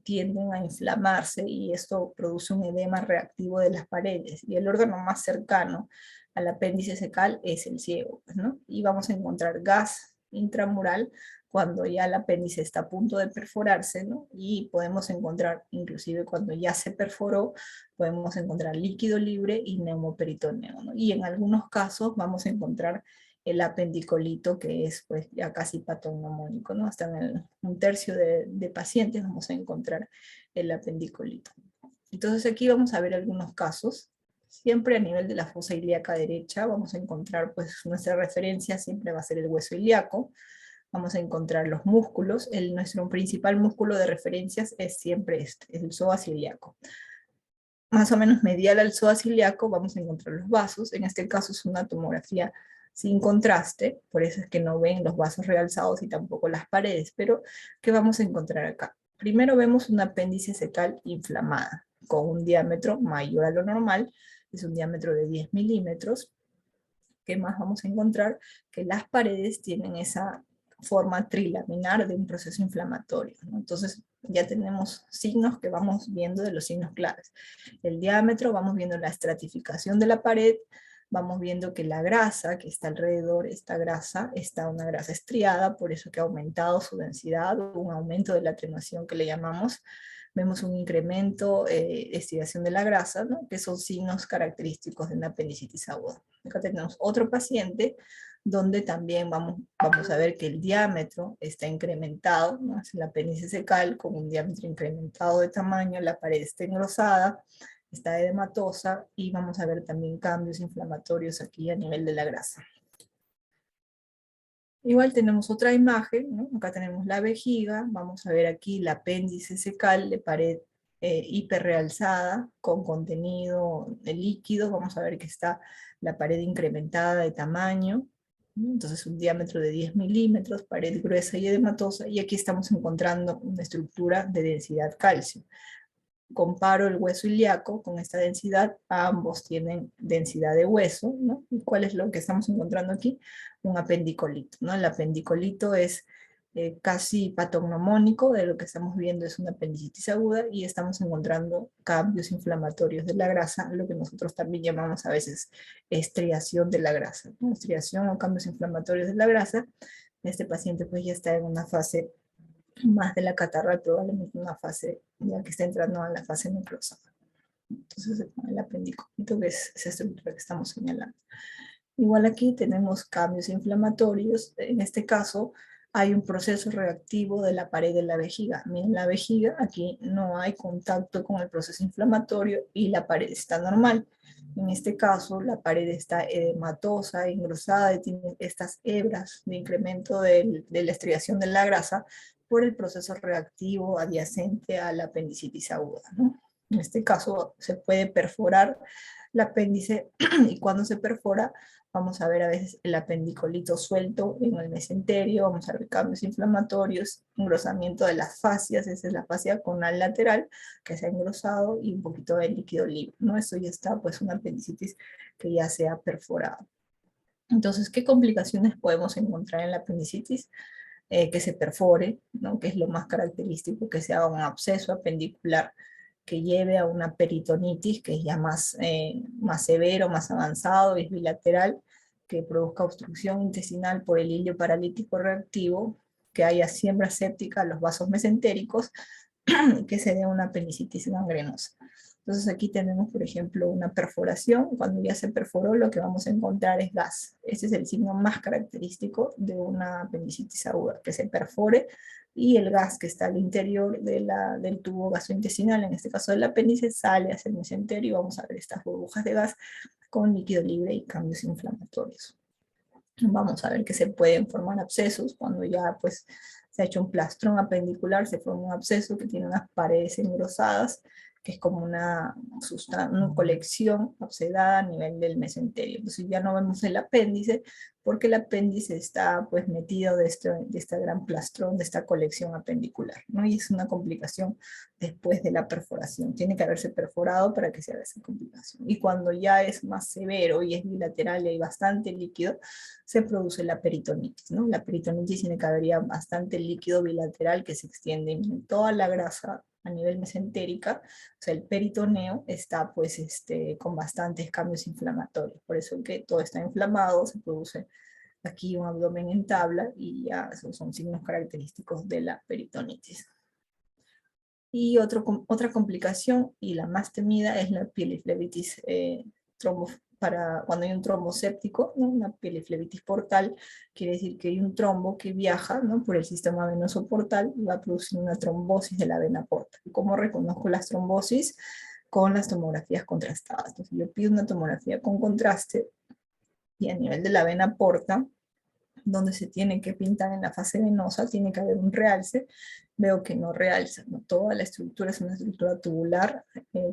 S1: tienden a inflamarse y esto produce un edema reactivo de las paredes. Y el órgano más cercano al apéndice secal es el ciego, pues, ¿no? Y vamos a encontrar gas intramural cuando ya el apéndice está a punto de perforarse, ¿no? Y podemos encontrar, inclusive cuando ya se perforó, podemos encontrar líquido libre y neumoperitoneo, ¿no? Y en algunos casos vamos a encontrar el apendicolito, que es pues ya casi patognomónico, ¿no? Hasta en un tercio de pacientes vamos a encontrar el apendicolito. Entonces aquí vamos a ver algunos casos. Siempre a nivel de la fosa ilíaca derecha vamos a encontrar, pues nuestra referencia siempre va a ser el hueso ilíaco. Vamos a encontrar los músculos. Nuestro principal músculo de referencias es siempre este, es el psoas ilíaco. Más o menos medial al psoas ilíaco vamos a encontrar los vasos. En este caso es una tomografía sin contraste, por eso es que no ven los vasos realzados y tampoco las paredes, pero ¿qué vamos a encontrar acá? Primero vemos un apéndice secal inflamada, con un diámetro mayor a lo normal, es un diámetro de 10 milímetros. ¿Qué más vamos a encontrar? Que las paredes tienen esa forma trilaminar de un proceso inflamatorio, ¿no? Entonces ya tenemos signos que vamos viendo de los signos claves. El diámetro, vamos viendo la estratificación de la pared, vamos viendo que la grasa que está alrededor, esta grasa, está una grasa estriada, por eso que ha aumentado su densidad, un aumento de la atenuación que le llamamos. Vemos un incremento, estiración de la grasa, ¿no? Que son signos característicos de una apendicitis aguda. Acá tenemos otro paciente donde también vamos a ver que el diámetro está incrementado, ¿no? Es el apéndice secal con un diámetro incrementado de tamaño, la pared está engrosada, está edematosa y vamos a ver también cambios inflamatorios aquí a nivel de la grasa. Igual tenemos otra imagen, ¿no? Acá tenemos la vejiga, vamos a ver aquí el apéndice secal de pared hiperrealzada con contenido de líquido, vamos a ver que está la pared incrementada de tamaño, ¿no? Entonces un diámetro de 10 milímetros, pared gruesa y edematosa, y aquí estamos encontrando una estructura de densidad calcio. Comparo el hueso ilíaco con esta densidad, ambos tienen densidad de hueso, ¿no? ¿Y cuál es lo que estamos encontrando aquí? Un apendicolito, ¿no? El apendicolito es casi patognomónico de lo que estamos viendo es una apendicitis aguda y estamos encontrando cambios inflamatorios de la grasa, lo que nosotros también llamamos a veces estriación de la grasa, ¿no? Estriación o cambios inflamatorios de la grasa. Este paciente pues ya está en una fase más de la catarra, probablemente una fase ya que está entrando a la fase necrosa. Entonces el apendicolito que es esa estructura que estamos señalando. Igual aquí tenemos cambios inflamatorios, en este caso hay un proceso reactivo de la pared de la vejiga. Miren la vejiga, aquí no hay contacto con el proceso inflamatorio y la pared está normal. En este caso la pared está edematosa, engrosada y tiene estas hebras de incremento de la estriación de la grasa por el proceso reactivo adyacente a la apendicitis aguda, ¿no? En este caso se puede perforar el apéndice y cuando se perfora vamos a ver a veces el apendicolito suelto en el mesenterio, vamos a ver cambios inflamatorios, engrosamiento de las fascias, esa es la fascia conal lateral que se ha engrosado y un poquito de líquido libre, ¿no? Esto ya está pues una apendicitis que ya se ha perforado. Entonces, ¿qué complicaciones podemos encontrar en la apendicitis? Que se perfore, ¿no? Que es lo más característico, que se haga un absceso apendicular que lleve a una peritonitis, que es ya más severo, más avanzado, es bilateral, que produzca obstrucción intestinal por el hilio paralítico reactivo, que haya siembra séptica a los vasos mesentéricos, que se dé una apendicitis gangrenosa. Entonces aquí tenemos, por ejemplo, una perforación. Cuando ya se perforó, lo que vamos a encontrar es gas. Este es el signo más característico de una apendicitis aguda, que se perfore y el gas que está al interior del tubo gastrointestinal, en este caso del apéndice, sale hacia el mesenterio y vamos a ver estas burbujas de gas con líquido libre y cambios inflamatorios. Vamos a ver que se pueden formar abscesos cuando ya pues se ha hecho un plastrón apendicular, se forma un absceso que tiene unas paredes engrosadas, que es como una colección abscedada a nivel del mesenterio. Entonces ya no vemos el apéndice, porque el apéndice está pues metido de esta gran plastrón, de esta colección apendicular, ¿no? Y es una complicación después de la perforación. Tiene que haberse perforado para que se haga esa complicación. Y cuando ya es más severo y es bilateral y hay bastante líquido, se produce la peritonitis, ¿no? La peritonitis tiene que haber ya bastante líquido bilateral que se extiende en toda la grasa a nivel mesentérica, o sea, el peritoneo está pues con bastantes cambios inflamatorios, por eso que todo está inflamado, se produce aquí un abdomen en tabla y ya esos son signos característicos de la peritonitis. Y otra complicación, y la más temida, es la pieliflebitis para cuando hay un trombo séptico, ¿no? Una pieliflebitis portal, quiere decir que hay un trombo que viaja, ¿no?, por el sistema venoso portal y va a producir una trombosis de la vena portal. ¿Cómo reconozco las trombosis? Con las tomografías contrastadas. Entonces yo pido una tomografía con contraste y a nivel de la vena porta, donde se tiene que pintar en la fase venosa, tiene que haber un realce, veo que no realza, ¿no? Toda la estructura es una estructura tubular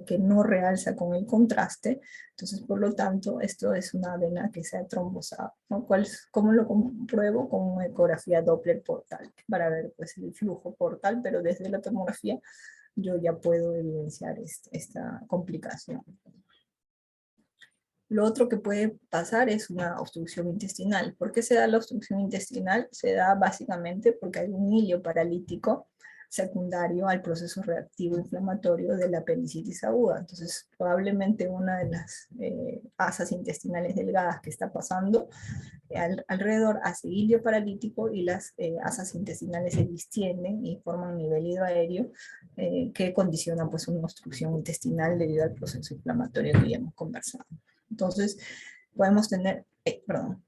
S1: que no realza con el contraste, entonces por lo tanto esto es una vena que se ha trombosado, ¿no? ¿Cómo lo compruebo? Con una ecografía Doppler portal, para ver pues el flujo portal, pero desde la tomografía yo ya puedo evidenciar esta complicación. Lo otro que puede pasar es una obstrucción intestinal. ¿Por qué se da la obstrucción intestinal? Se da básicamente porque hay un hilio paralítico secundario al proceso reactivo inflamatorio de la apendicitis aguda. Entonces, probablemente una de las asas intestinales delgadas que está pasando alrededor hace hilio paralítico y las asas intestinales se distienden y forman un nivel hidroaéreo que condiciona pues una obstrucción intestinal debido al proceso inflamatorio que ya hemos conversado. Entonces, podemos tener, perdón,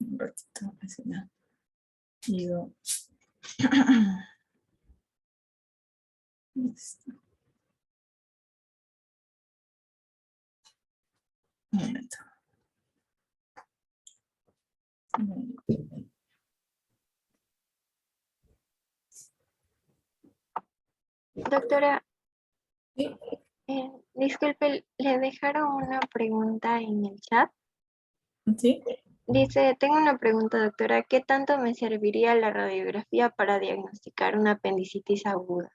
S1: un ratito, así me ha ido. Un momento.
S2: Doctora,
S1: ¿Sí?
S2: disculpe, le dejaron una pregunta en el chat.
S1: ¿Sí?
S2: Dice, tengo una pregunta, doctora, ¿qué tanto me serviría la radiografía para diagnosticar una apendicitis aguda?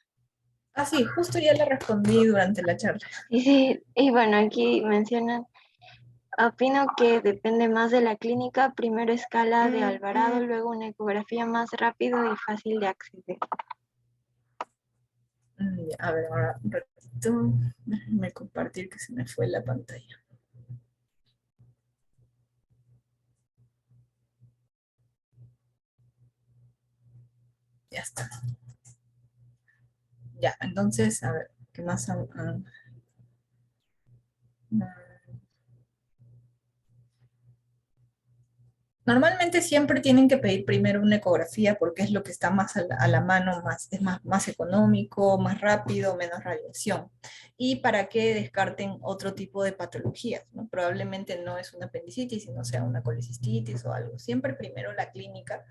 S1: Ah, sí, justo ya le respondí durante la charla.
S2: Y sí, y bueno, aquí mencionan, opino que depende más de la clínica, primero escala de Alvarado, luego una ecografía más rápido y fácil de acceder.
S1: A ver, ahora un ratito, déjenme compartir que se me fue la pantalla. Ya está. Ya, entonces, a ver, ¿qué más? Normalmente siempre tienen que pedir primero una ecografía porque es lo que está más a la mano, es más económico, más rápido, menos radiación. Y para que descarten otro tipo de patologías, ¿no? Probablemente no es una apendicitis, sino sea una colecistitis o algo. Siempre primero la clínica,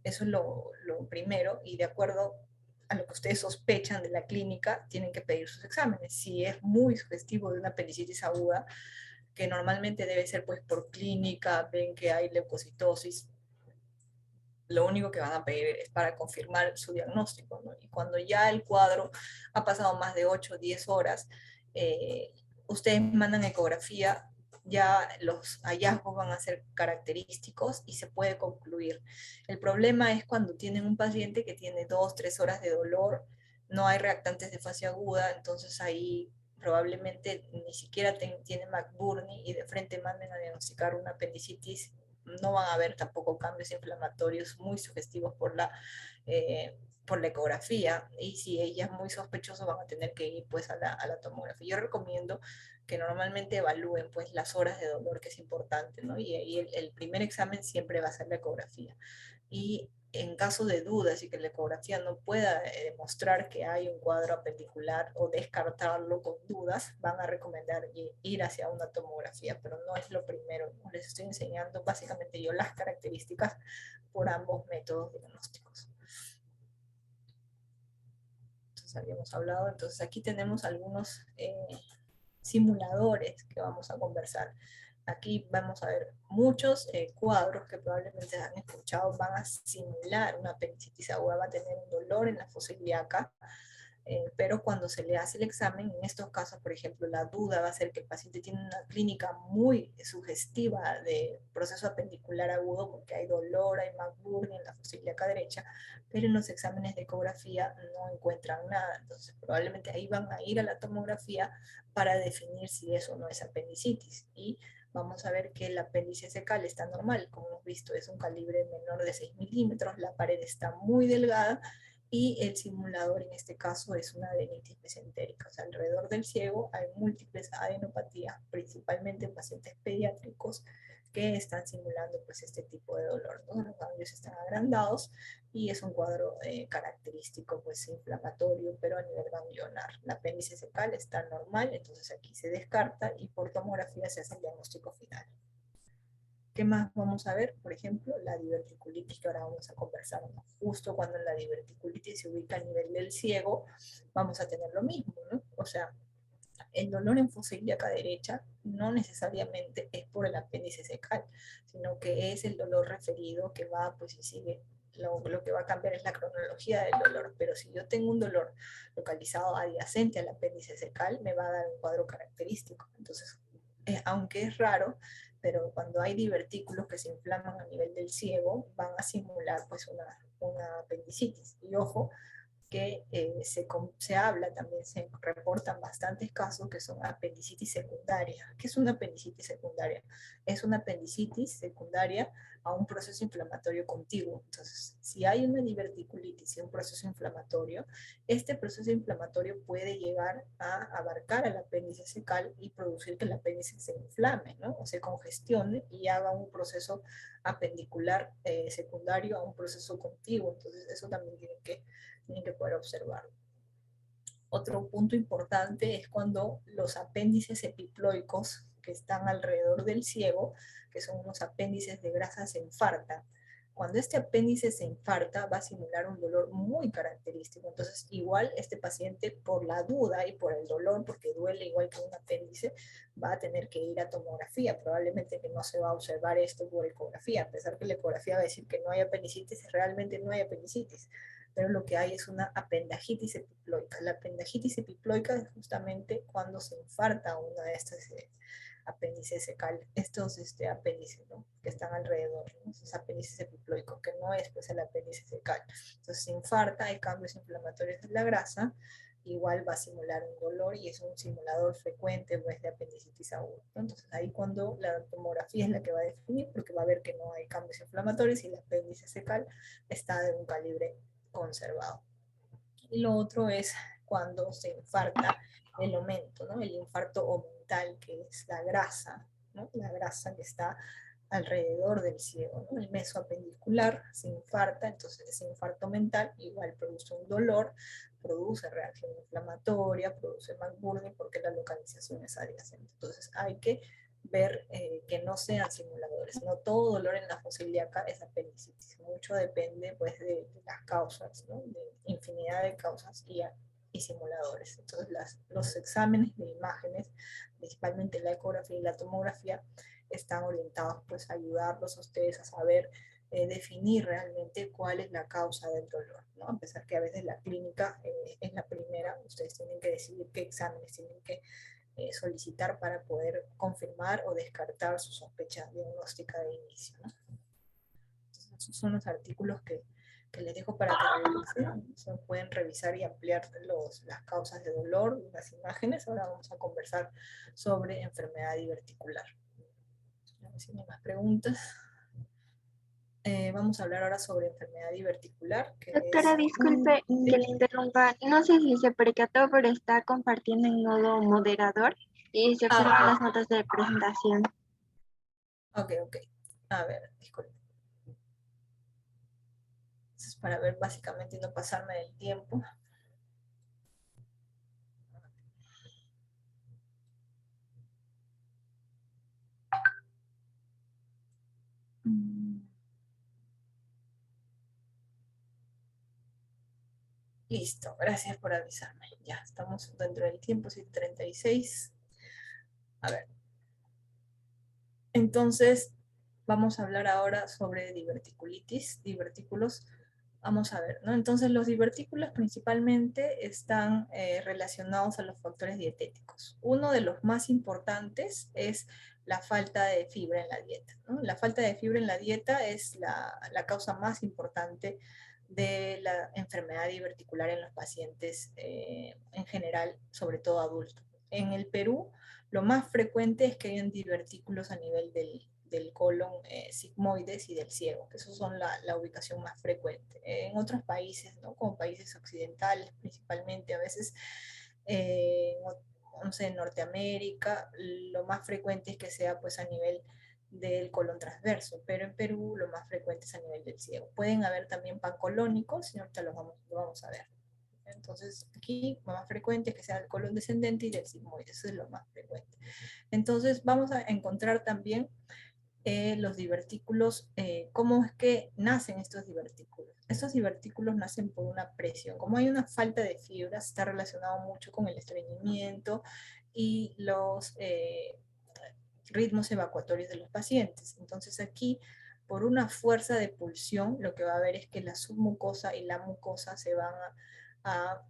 S1: eso es lo primero, y de acuerdo a lo que ustedes sospechan de la clínica, tienen que pedir sus exámenes. Si es muy sugestivo de una apendicitis aguda, que normalmente debe ser pues por clínica, ven que hay leucocitosis, lo único que van a pedir es para confirmar su diagnóstico, ¿no? Y cuando ya el cuadro ha pasado más de 8 o 10 horas, ustedes mandan ecografía, ya los hallazgos van a ser característicos y se puede concluir. El problema es cuando tienen un paciente que tiene 2, 3 horas de dolor, no hay reactantes de fase aguda, entonces ahí probablemente ni siquiera tiene McBurney y de frente manden a diagnosticar una apendicitis. No van a haber tampoco cambios inflamatorios muy sugestivos por la ecografía, y si ella es muy sospechosa van a tener que ir pues a la tomografía. Yo recomiendo que normalmente evalúen pues las horas de dolor, que es importante, ¿no? Y ahí el primer examen siempre va a ser la ecografía. y en caso de dudas y que la ecografía no pueda demostrar que hay un cuadro apendicular o descartarlo con dudas, van a recomendar ir hacia una tomografía, pero no es lo primero. Les estoy enseñando básicamente yo las características por ambos métodos diagnósticos. Entonces habíamos hablado, entonces aquí tenemos algunos simuladores que vamos a conversar. Aquí vamos a ver muchos cuadros que probablemente han escuchado, van a simular una apendicitis aguda, va a tener un dolor en la fosa ilíaca, pero cuando se le hace el examen, en estos casos, por ejemplo, la duda va a ser que el paciente tiene una clínica muy sugestiva de proceso apendicular agudo, porque hay dolor, hay McBurney en la fosa ilíaca derecha, pero en los exámenes de ecografía no encuentran nada. Entonces, probablemente ahí van a ir a la tomografía para definir si eso no es apendicitis. Y vamos a ver que el apéndice secal está normal, como hemos visto, es un calibre menor de 6 milímetros, la pared está muy delgada, y el simulador en este caso es una adenitis mesentérica. O sea, alrededor del ciego hay múltiples adenopatías, principalmente en pacientes pediátricos que están simulando pues este tipo de dolor, ¿no? Los ganglios están agrandados y es un cuadro característico pues inflamatorio, pero a nivel ganglionar. La apéndice secal está normal, entonces aquí se descarta y por tomografía se hace el diagnóstico final. ¿Qué más vamos a ver? Por ejemplo, la diverticulitis, que ahora vamos a conversar, ¿no? Justo cuando la diverticulitis se ubica a nivel del ciego, vamos a tener lo mismo, ¿no? O sea, el dolor en fosa ilíaca derecha no necesariamente es por el apéndice secal, sino que es el dolor referido que va, pues si sigue, lo que va a cambiar es la cronología del dolor, pero si yo tengo un dolor localizado adyacente al apéndice secal, me va a dar un cuadro característico. Entonces, aunque es raro, pero cuando hay divertículos que se inflaman a nivel del ciego, van a simular pues una apendicitis. Y ojo, que se habla, también se reportan bastantes casos que son apendicitis secundaria. ¿Qué es una apendicitis secundaria? Es una apendicitis secundaria a un proceso inflamatorio contiguo. Entonces, si hay una diverticulitis y un proceso inflamatorio, este proceso inflamatorio puede llegar a abarcar al apéndice secal y producir que el apéndice se inflame, ¿no? O se congestione y haga un proceso apendicular secundario a un proceso contiguo. Entonces, eso también tienen que poder observarlo. Otro punto importante es cuando los apéndices epiploicos que están alrededor del ciego, que son unos apéndices de grasa, se infartan. Cuando este apéndice se infarta, va a simular un dolor muy característico. Entonces, igual este paciente, por la duda y por el dolor, porque duele igual que un apéndice, va a tener que ir a tomografía. Probablemente que no se va a observar esto por ecografía, a pesar que la ecografía va a decir que no hay apendicitis, realmente no hay apendicitis, pero lo que hay es una apendagitis epiploica. La apendagitis epiploica es justamente cuando se infarta una de estas apéndices secales, estos apéndices, ¿no? Que están alrededor, ¿no? Esos apéndices epiploicos, que no es pues el apéndice secal. Entonces se infarta, hay cambios inflamatorios en la grasa, igual va a simular un dolor y es un simulador frecuente pues, de apendicitis aguda, ¿no? Entonces ahí cuando la tomografía es la que va a definir, porque va a ver que no hay cambios inflamatorios y el apéndice secal está de un calibre conservado. Y lo otro es cuando se infarta el aumento, ¿no? El infarto omental, que es la grasa, ¿no? La grasa que está alrededor del ciego, ¿no? El mesoapendicular se infarta, entonces ese infarto mental igual produce un dolor, produce reacción inflamatoria, produce McBurney porque la localización es adyacente. Entonces hay que ver que no sean simuladores. No todo dolor en la fosa ilíaca es apendicitis. Mucho depende pues, de las causas, ¿no? De infinidad de causas y simuladores. Entonces los exámenes de imágenes, principalmente la ecografía y la tomografía, están orientados pues, a ayudarlos a ustedes a saber definir realmente cuál es la causa del dolor, ¿no? A pesar que a veces la clínica es la primera, ustedes tienen que decidir qué exámenes tienen que solicitar para poder confirmar o descartar su sospecha diagnóstica de inicio, ¿no? Entonces, esos son los artículos que les dejo para que revisen. Se pueden revisar y ampliar las causas de dolor, las imágenes. Ahora vamos a conversar sobre enfermedad diverticular. A ver si no hay más preguntas. Vamos a hablar ahora sobre enfermedad diverticular, que
S2: Doctora,
S1: es...
S2: disculpe que le interrumpa. No sé si se percató, pero está compartiendo en modo moderador y se observan las notas de presentación.
S1: Ok. A ver, disculpe. para ver básicamente y no pasarme del tiempo. Listo, gracias por avisarme. Ya estamos dentro del tiempo, 7:36. A ver. Entonces, vamos a hablar ahora sobre diverticulitis, divertículos. Vamos a ver, ¿no? Entonces, los divertículos principalmente están relacionados a los factores dietéticos. Uno de los más importantes es la falta de fibra en la dieta, ¿no? La falta de fibra en la dieta es la causa más importante de la enfermedad diverticular en los pacientes en general, sobre todo adultos. En el Perú, lo más frecuente es que hayan divertículos a nivel del colon sigmoides y del ciego, que esos son la ubicación más frecuente. En otros países, ¿no? Como países occidentales principalmente, a veces, no sé, en Norteamérica, lo más frecuente es que sea pues a nivel del colon transverso, pero en Perú lo más frecuente es a nivel del ciego. Pueden haber también pancolónicos, y ahorita lo vamos a ver. Entonces, aquí lo más frecuente es que sea el colon descendente y del sigmoide, eso es lo más frecuente. Entonces, vamos a encontrar también los divertículos, cómo es que nacen estos divertículos. Estos divertículos nacen por una presión. Como hay una falta de fibras, está relacionado mucho con el estreñimiento y los ritmos evacuatorios de los pacientes. Entonces aquí, por una fuerza de pulsión, lo que va a haber es que la submucosa y la mucosa se van a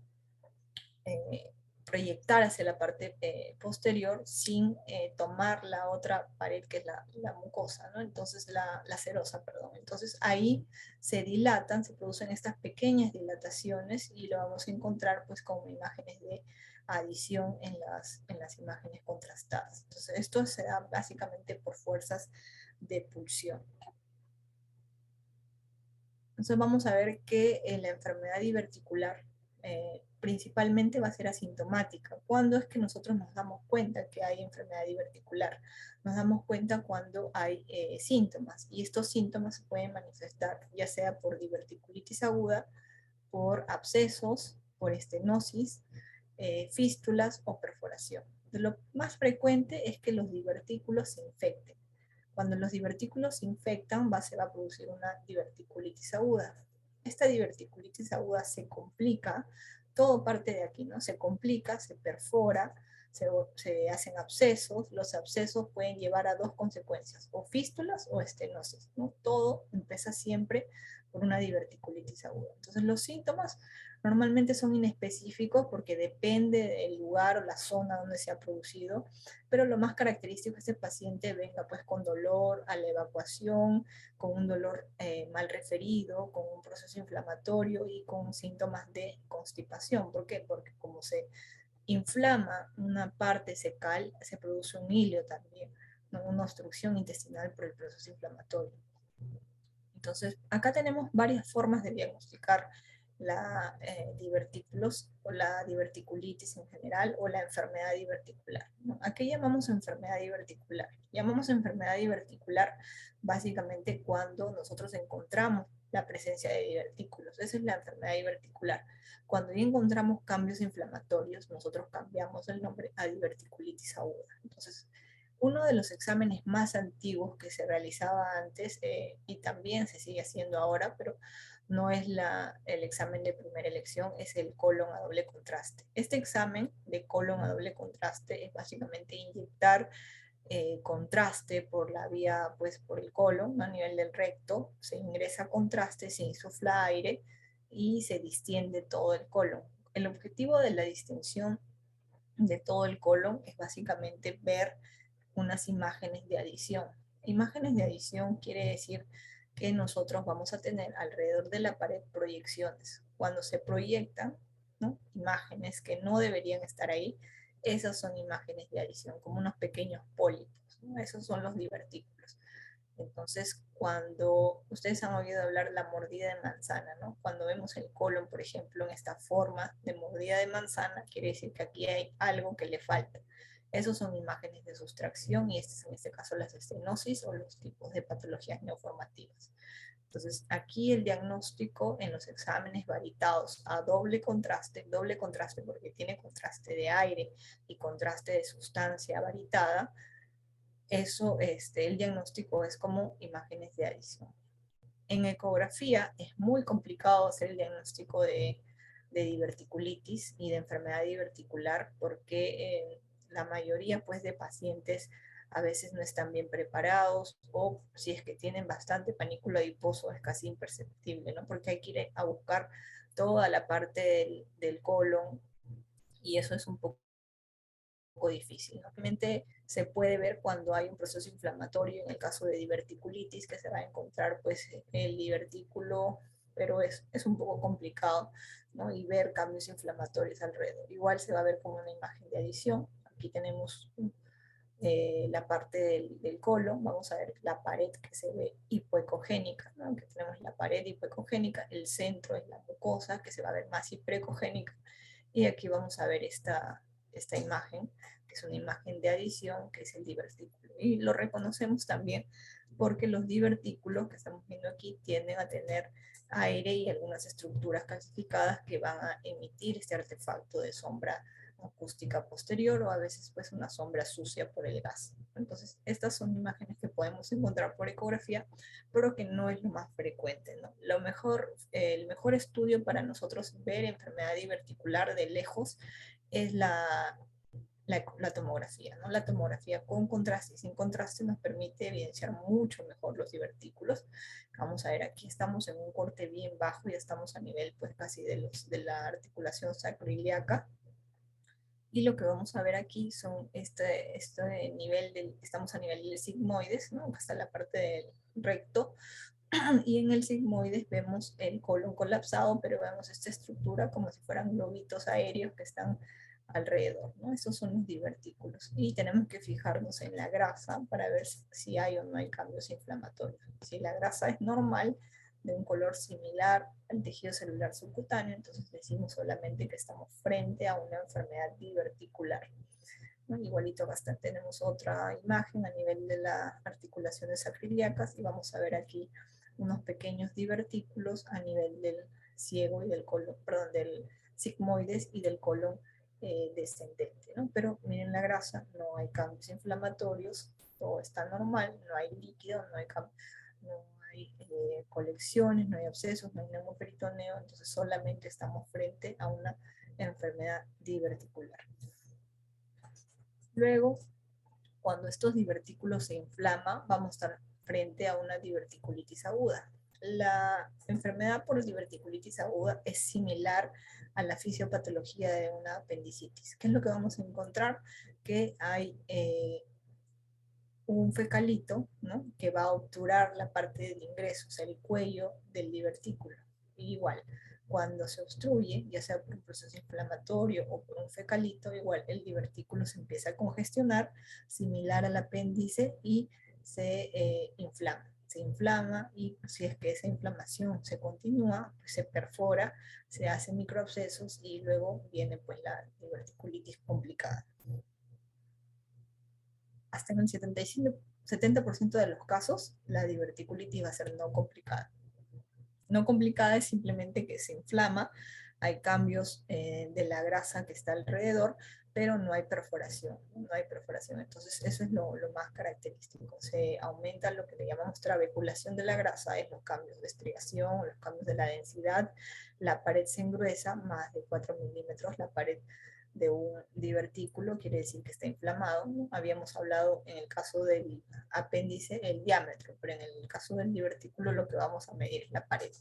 S1: proyectar hacia la parte posterior sin tomar la otra pared que es la mucosa, ¿no? Entonces la serosa, perdón. Entonces ahí se dilatan, se producen estas pequeñas dilataciones y lo vamos a encontrar pues con imágenes de adición en las imágenes contrastadas. Entonces esto se da básicamente por fuerzas de pulsión. Entonces vamos a ver que la enfermedad diverticular principalmente va a ser asintomática. ¿Cuándo es que nosotros nos damos cuenta que hay enfermedad diverticular? Nos damos cuenta cuando hay síntomas, y estos síntomas se pueden manifestar ya sea por diverticulitis aguda, por abscesos, por estenosis, fístulas o perforación. Lo más frecuente es que los divertículos se infecten. Cuando los divertículos se infectan, se va a producir una diverticulitis aguda. Esta diverticulitis aguda se complica, todo parte de aquí, ¿no? Se complica, se perfora, se hacen abscesos. Los abscesos pueden llevar a dos consecuencias, o fístulas o estenosis, ¿no? Todo empieza siempre por una diverticulitis aguda. Entonces los síntomas normalmente son inespecíficos porque depende del lugar o la zona donde se ha producido, pero lo más característico es que este paciente venga pues con dolor a la evacuación, con un dolor mal referido, con un proceso inflamatorio y con síntomas de constipación. ¿Por qué? Porque como se inflama una parte secal, se produce un hilio también, ¿no? Una obstrucción intestinal por el proceso inflamatorio. Entonces, acá tenemos varias formas de diagnosticar la divertículos o la diverticulitis en general o la enfermedad diverticular, ¿no? ¿A qué llamamos enfermedad diverticular? Llamamos enfermedad diverticular básicamente cuando nosotros encontramos la presencia de divertículos. Esa es la enfermedad diverticular. Cuando ya encontramos cambios inflamatorios, nosotros cambiamos el nombre a diverticulitis aguda. Entonces, uno de los exámenes más antiguos que se realizaba antes, y también se sigue haciendo ahora, pero no es el examen de primera elección, es el colon a doble contraste. Este examen de colon a doble contraste es básicamente inyectar contraste por la vía, pues por el colon, ¿no? A nivel del recto, se ingresa contraste, se insufla aire y se distiende todo el colon. El objetivo de la distensión de todo el colon es básicamente ver unas imágenes de adición. Imágenes de adición quiere decir que nosotros vamos a tener alrededor de la pared proyecciones. Cuando se proyectan, ¿no?, imágenes que no deberían estar ahí, esas son imágenes de adición, como unos pequeños pólipos, ¿no? Esos son los divertículos. Entonces, cuando ustedes han oído hablar de la mordida de manzana, ¿no? Cuando vemos el colon, por ejemplo, en esta forma de mordida de manzana, quiere decir que aquí hay algo que le falta. Esos son imágenes de sustracción y en este caso las estenosis o los tipos de patologías neoformativas. Entonces, aquí el diagnóstico en los exámenes varitados a doble contraste porque tiene contraste de aire y contraste de sustancia varitada, eso, el diagnóstico es como imágenes de adición. En ecografía es muy complicado hacer el diagnóstico de diverticulitis y de enfermedad diverticular porque la mayoría pues, de pacientes a veces no están bien preparados o si es que tienen bastante panículo adiposo es casi imperceptible, ¿no? Porque hay que ir a buscar toda la parte del colon y eso es un poco difícil. Obviamente se puede ver cuando hay un proceso inflamatorio, en el caso de diverticulitis, que se va a encontrar pues el divertículo, pero es un poco complicado, ¿no? Y ver cambios inflamatorios alrededor. Igual se va a ver con una imagen de adición. Aquí tenemos la parte del colon, vamos a ver la pared que se ve hipoecogénica, ¿no? Que tenemos la pared hipoecogénica, el centro es la mucosa, que se va a ver más hiperecogénica, y aquí vamos a ver esta imagen, que es una imagen de adición, que es el divertículo. Y lo reconocemos también porque los divertículos que estamos viendo aquí tienden a tener aire y algunas estructuras calcificadas que van a emitir este artefacto de sombra acústica posterior o a veces pues una sombra sucia por el gas. Entonces, estas son imágenes que podemos encontrar por ecografía, pero que no es lo más frecuente, ¿no? El mejor estudio para nosotros ver enfermedad diverticular de lejos es la tomografía, ¿no? La tomografía con contraste y sin contraste nos permite evidenciar mucho mejor los divertículos. Vamos a ver, aquí estamos en un corte bien bajo, ya estamos a nivel pues casi de la articulación sacroiliaca. Y lo que vamos a ver aquí son este nivel estamos a nivel del sigmoides, ¿no? Hasta la parte del recto, y en el sigmoides vemos el colon colapsado, pero vemos esta estructura como si fueran globitos aéreos que están alrededor, ¿no? Estos son los divertículos. Y tenemos que fijarnos en la grasa para ver si hay o no hay cambios inflamatorios. Si la grasa es normal, de un color similar al tejido celular subcutáneo, entonces decimos solamente que estamos frente a una enfermedad diverticular, ¿no? Igualito acá tenemos otra imagen a nivel de las articulaciones acrílicas y vamos a ver aquí unos pequeños divertículos a nivel del ciego y del colon, perdón, del sigmoides y del colon descendente, ¿no? Pero miren la grasa, no hay cambios inflamatorios, todo está normal, no hay líquido, no hay colecciones, no hay abscesos, no hay neumoperitoneo, entonces solamente estamos frente a una enfermedad diverticular. Luego, cuando estos divertículos se inflaman, vamos a estar frente a una diverticulitis aguda. La enfermedad por diverticulitis aguda es similar a la fisiopatología de una apendicitis. ¿Qué es lo que vamos a encontrar? Que hay un fecalito, ¿no? Que va a obturar la parte del ingreso, o sea, el cuello del divertículo. Y igual, cuando se obstruye, ya sea por un proceso inflamatorio o por un fecalito, igual el divertículo se empieza a congestionar, similar al apéndice, y se inflama. Se inflama y si es que esa inflamación se continúa, pues se perfora, se hacen microabscesos y luego viene pues la diverticulitis complicada. Hasta en el 70% de los casos, la diverticulitis va a ser no complicada. No complicada es simplemente que se inflama, hay cambios de la grasa que está alrededor, pero no hay perforación, no hay perforación. Entonces eso es lo más característico. Se aumenta lo que le llamamos trabeculación de la grasa, es los cambios de estriación, los cambios de la densidad, la pared se engruesa más de 4 milímetros, la pared de un divertículo quiere decir que está inflamado, ¿no? Habíamos hablado en el caso del apéndice el diámetro, pero en el caso del divertículo lo que vamos a medir es la pared.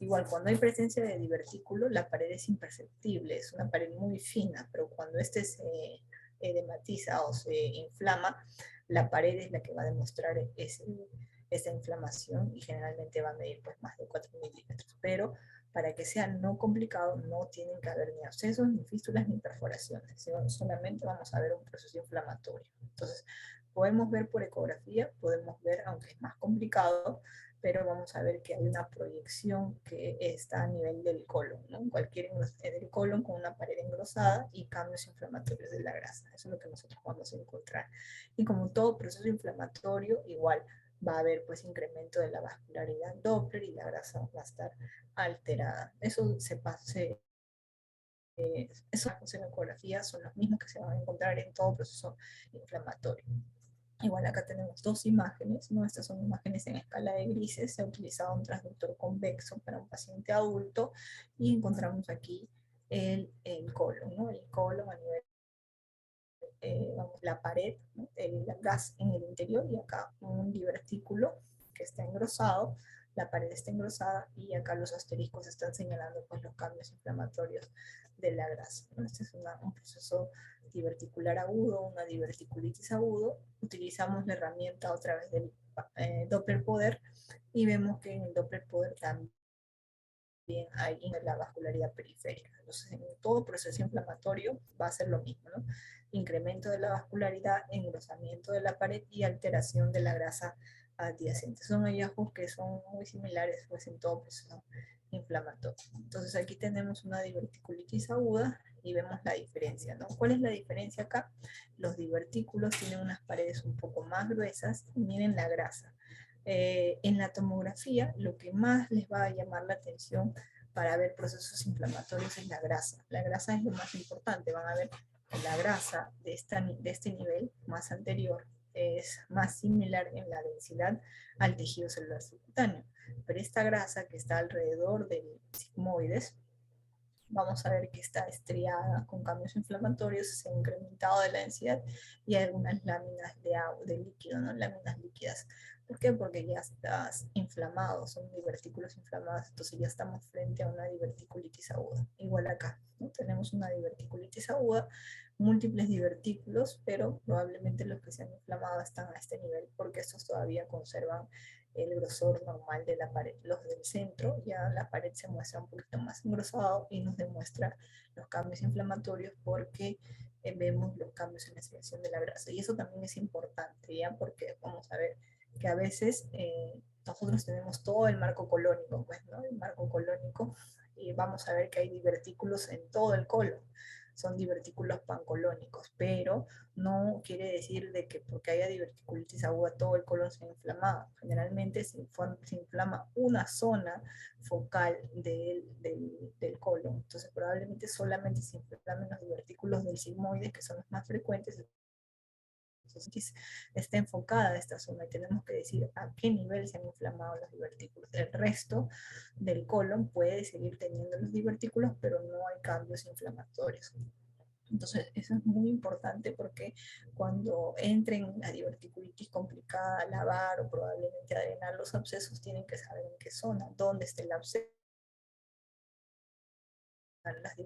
S1: Igual, cuando hay presencia de divertículo, la pared es imperceptible, es una pared muy fina, pero cuando este se edematiza o se inflama, la pared es la que va a demostrar esa inflamación y generalmente va a medir pues, más de 4 milímetros. Pero para que sea no complicado, no tienen que haber ni abscesos, ni fístulas, ni perforaciones, sino solamente vamos a ver un proceso inflamatorio. Entonces, podemos ver por ecografía, podemos ver, aunque es más complicado, pero vamos a ver que hay una proyección que está a nivel del colon, ¿no? Cualquier del colon con una pared engrosada y cambios inflamatorios de la grasa. Eso es lo que nosotros vamos a encontrar. Y como todo proceso inflamatorio, igual va a haber pues incremento de la vascularidad Doppler y la grasa va a estar alterada. Eso se pase, esos en ecografía son los mismos que se van a encontrar en todo proceso inflamatorio. Igual acá tenemos dos imágenes, ¿no? Estas son imágenes en escala de grises, se ha utilizado un transductor convexo para un paciente adulto y encontramos aquí el colon, ¿no? El colon a nivel, vamos, la pared, ¿no? El gas en el interior y acá un divertículo que está engrosado, la pared está engrosada y acá los asteriscos están señalando pues los cambios inflamatorios de la grasa, ¿no? Este es un proceso diverticular agudo, una diverticulitis agudo. Utilizamos la herramienta otra vez del Doppler poder y vemos que en el Doppler poder también hay en la vascularidad periférica. Entonces, en todo proceso inflamatorio va a ser lo mismo, ¿no? Incremento de la vascularidad, engrosamiento de la pared y alteración de la grasa adyacente. Son hallazgos que son muy similares pues, en todo proceso inflamatorio. Entonces, aquí tenemos una diverticulitis aguda y vemos la diferencia, ¿no? ¿Cuál es la diferencia acá? Los divertículos tienen unas paredes un poco más gruesas y miren la grasa. En la tomografía, lo que más les va a llamar la atención para ver procesos inflamatorios es la grasa. La grasa es lo más importante. Van a ver que la grasa de este nivel más anterior es más similar en la densidad al tejido celular subcutáneo. Pero esta grasa que está alrededor del sigmoides, vamos a ver que está estriada con cambios inflamatorios, se ha incrementado de la densidad y hay algunas láminas de líquido, ¿no? Láminas líquidas. ¿Por qué? Porque ya estás inflamado, son divertículos inflamados, entonces ya estamos frente a una diverticulitis aguda. Igual acá, ¿no? Tenemos una diverticulitis aguda, múltiples divertículos, pero probablemente los que se han inflamado están a este nivel porque estos todavía conservan el grosor normal de la pared. Los del centro, ya la pared se muestra un poquito más engrosado y nos demuestra los cambios inflamatorios porque vemos los cambios en la secreción de la grasa. Y eso también es importante, ¿ya? Porque vamos a ver que a veces nosotros tenemos todo el marco colónico, pues, ¿no? El marco colónico, y vamos a ver que hay divertículos en todo el colon. Son divertículos pancolónicos, pero no quiere decir de que porque haya diverticulitis aguda todo el colon se ha inflamado. Generalmente se inflama una zona focal del colon. Entonces probablemente solamente se inflamen los divertículos del sigmoide, que son los más frecuentes. Entonces está enfocada esta zona y tenemos que decir a qué nivel se han inflamado los divertículos. El resto del colon puede seguir teniendo los divertículos, pero no hay cambios inflamatorios. Entonces, eso es muy importante porque cuando entren a diverticulitis complicada a lavar o probablemente a drenar los abscesos, tienen que saber en qué zona, dónde está el absceso. Las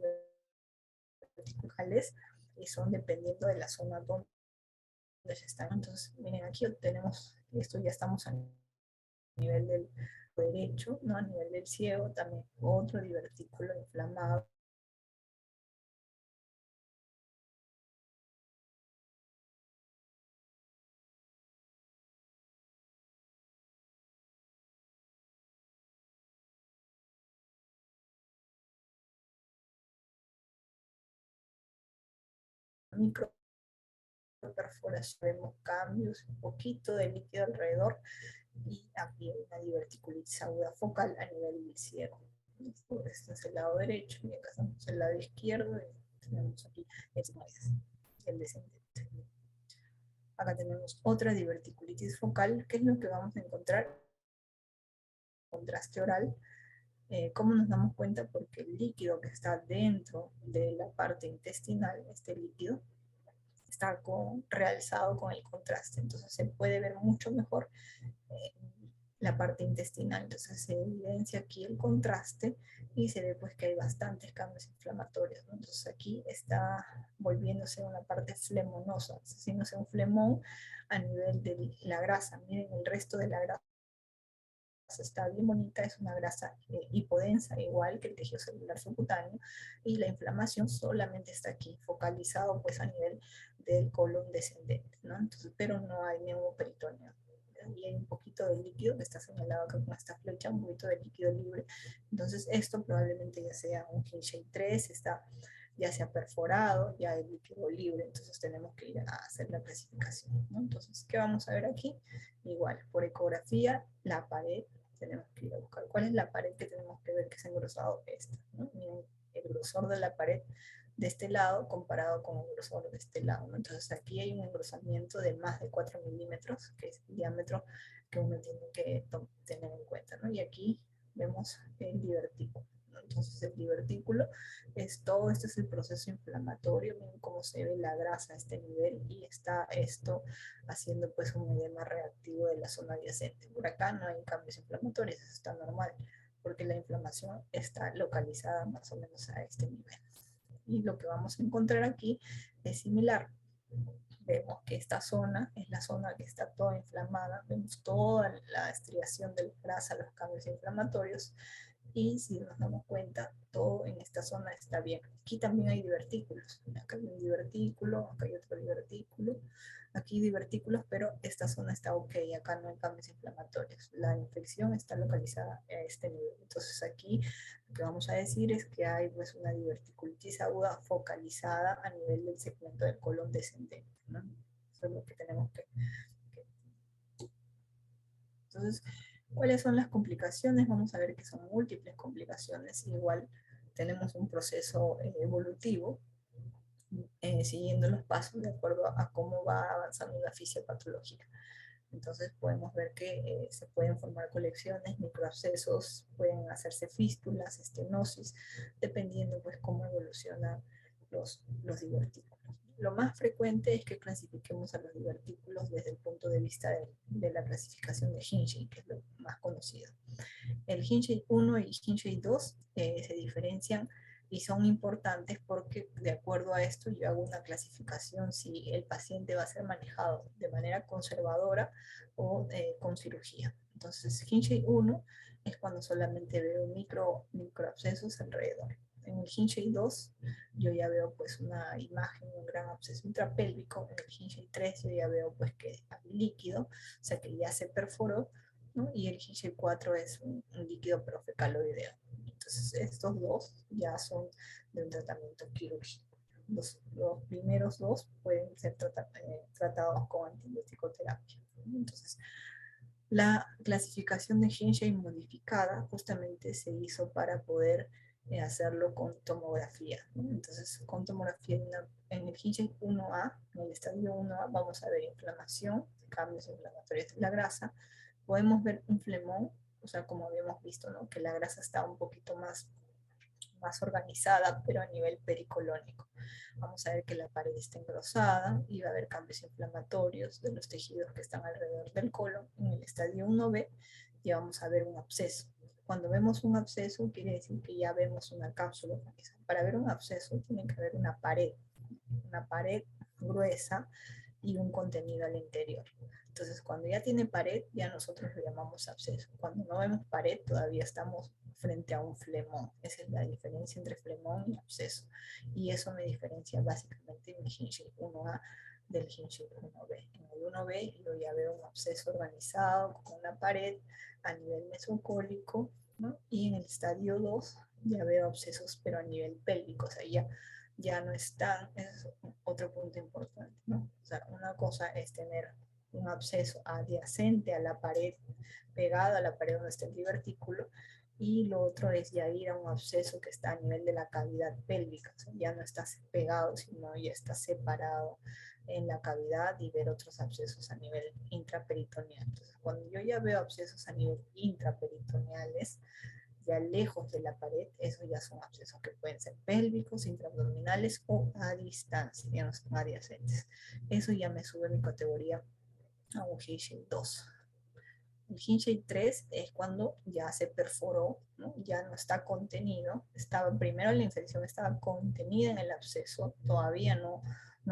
S1: diverticulitis y son dependiendo de la zona donde se están. Entonces, miren, aquí tenemos, esto ya estamos a nivel del derecho, ¿no? A nivel del ciego, también otro divertículo inflamado. Microperforación, vemos cambios, un poquito de líquido alrededor y aquí hay una diverticulitis aguda focal a nivel del ciego. Este es el lado derecho y acá estamos el lado izquierdo y tenemos aquí el descendente. Acá tenemos otra diverticulitis focal, que es lo que vamos a encontrar contraste oral. ¿Cómo nos damos cuenta? Porque el líquido que está dentro de la parte intestinal, este líquido, está realzado con el contraste, entonces se puede ver mucho mejor la parte intestinal. Entonces se evidencia aquí el contraste y se ve pues que hay bastantes cambios inflamatorios, ¿no? Entonces aquí está volviéndose una parte flemonosa, haciéndose un flemón a nivel de la grasa. Miren, el resto de la grasa está bien bonita, es una grasa hipodensa, igual que el tejido celular subcutáneo, y la inflamación solamente está aquí, focalizado pues a nivel del colon descendente, ¿no? Entonces, pero no hay neumoperitoneo. Y hay un poquito de líquido que está señalado acá con esta flecha, un poquito de líquido libre. Entonces, esto probablemente ya sea un Hinchey 3, está ya se ha perforado, ya el líquido libre, entonces tenemos que ir a hacer la clasificación, ¿no? Entonces, ¿qué vamos a ver aquí? Igual, por ecografía, la pared, tenemos que ir a buscar cuál es la pared que tenemos que ver que se ha engrosado esta, ¿no? Miren, el grosor de la pared de este lado comparado con el grosor de este lado, ¿no? Entonces aquí hay un engrosamiento de más de 4 milímetros, que es el diámetro que uno tiene que tener en cuenta, ¿no? Y aquí vemos el divertículo, ¿no? Entonces el divertículo es todo, este es el proceso inflamatorio, miren cómo se ve la grasa a este nivel y está esto haciendo pues un edema reactivo de la zona adyacente. Por acá no hay cambios inflamatorios, eso está normal, porque la inflamación está localizada más o menos a este nivel. Y lo que vamos a encontrar aquí es similar. Vemos que esta zona es la zona que está toda inflamada, vemos toda la estriación de la grasa, los cambios inflamatorios, y si nos damos cuenta, todo en esta zona está bien. Aquí también hay divertículos, acá hay un divertículo, acá hay otro divertículo, aquí divertículos, pero esta zona está ok, acá no hay cambios inflamatorios. La infección está localizada a este nivel. Entonces aquí lo que vamos a decir es que hay pues una diverticulitis aguda focalizada a nivel del segmento del colon descendente, ¿no? Eso es lo que tenemos que... Entonces, ¿cuáles son las complicaciones? Vamos a ver que son múltiples complicaciones. Igual tenemos un proceso evolutivo, siguiendo los pasos de acuerdo a cómo va avanzando la fisiopatología. Entonces podemos ver que se pueden formar colecciones, microabscesos, pueden hacerse fístulas, estenosis, dependiendo pues cómo evolucionan los divertículos. Lo más frecuente es que clasifiquemos a los divertículos desde el punto de vista de la clasificación de Hinchey, que es lo más conocido. El Hinchey 1 y Hinchey 2 se diferencian y son importantes porque de acuerdo a esto yo hago una clasificación si el paciente va a ser manejado de manera conservadora o con cirugía. Entonces, Hinchey 1 es cuando solamente veo microabscesos alrededor. En el Hinchey 2 yo ya veo pues una imagen, un gran absceso intrapélvico. En el Hinchey 3 yo ya veo pues que hay líquido, o sea que ya se perforó, ¿no? Y el Hinchey 4 es un líquido profecaloideo. Entonces, estos dos ya son de un tratamiento quirúrgico. Los primeros dos pueden ser tratados con antibiótico terapia. Entonces, la clasificación de Hinchey modificada justamente se hizo para poder hacerlo con tomografía, ¿no? Entonces, con tomografía en el Hinchey 1A, en el estadio 1A, vamos a ver inflamación, cambios inflamatorios de la grasa, podemos ver un flemón, o sea, como habíamos visto, ¿no? Que la grasa está un poquito más organizada, pero a nivel pericolónico. Vamos a ver que la pared está engrosada y va a haber cambios inflamatorios de los tejidos que están alrededor del colon. En el estadio 1B ya vamos a ver un absceso. Cuando vemos un absceso, quiere decir que ya vemos una cápsula organizada. Para ver un absceso tiene que haber una pared gruesa y un contenido al interior. Entonces, cuando ya tiene pared, ya nosotros lo llamamos absceso. Cuando no vemos pared, todavía estamos frente a un flemón. Esa es la diferencia entre flemón y absceso. Y eso me diferencia básicamente mi Hinchey 1A del Hinchey 1B. En el 1B yo ya veo un absceso organizado con una pared a nivel mesocólico, ¿no? Y en el estadio 2 ya veo abscesos, pero a nivel pélvico, o sea, ya no están, es otro punto importante, ¿no? O sea, una cosa es tener un absceso adyacente a la pared, pegado a la pared donde está el divertículo, y lo otro es ya ir a un absceso que está a nivel de la cavidad pélvica, o sea, ya no está pegado, sino ya está separado en la cavidad y ver otros abscesos a nivel intraperitoneal. Entonces, cuando yo ya veo abscesos a nivel intraperitoneales, ya lejos de la pared, esos ya son abscesos que pueden ser pélvicos, intraabdominales o a distancia, ya no son adyacentes. Eso ya me sube mi categoría a un Hinchey 2. El Hinchey 3 es cuando ya se perforó, ¿no? Ya no está contenido. Primero la infección estaba contenida en el absceso, todavía no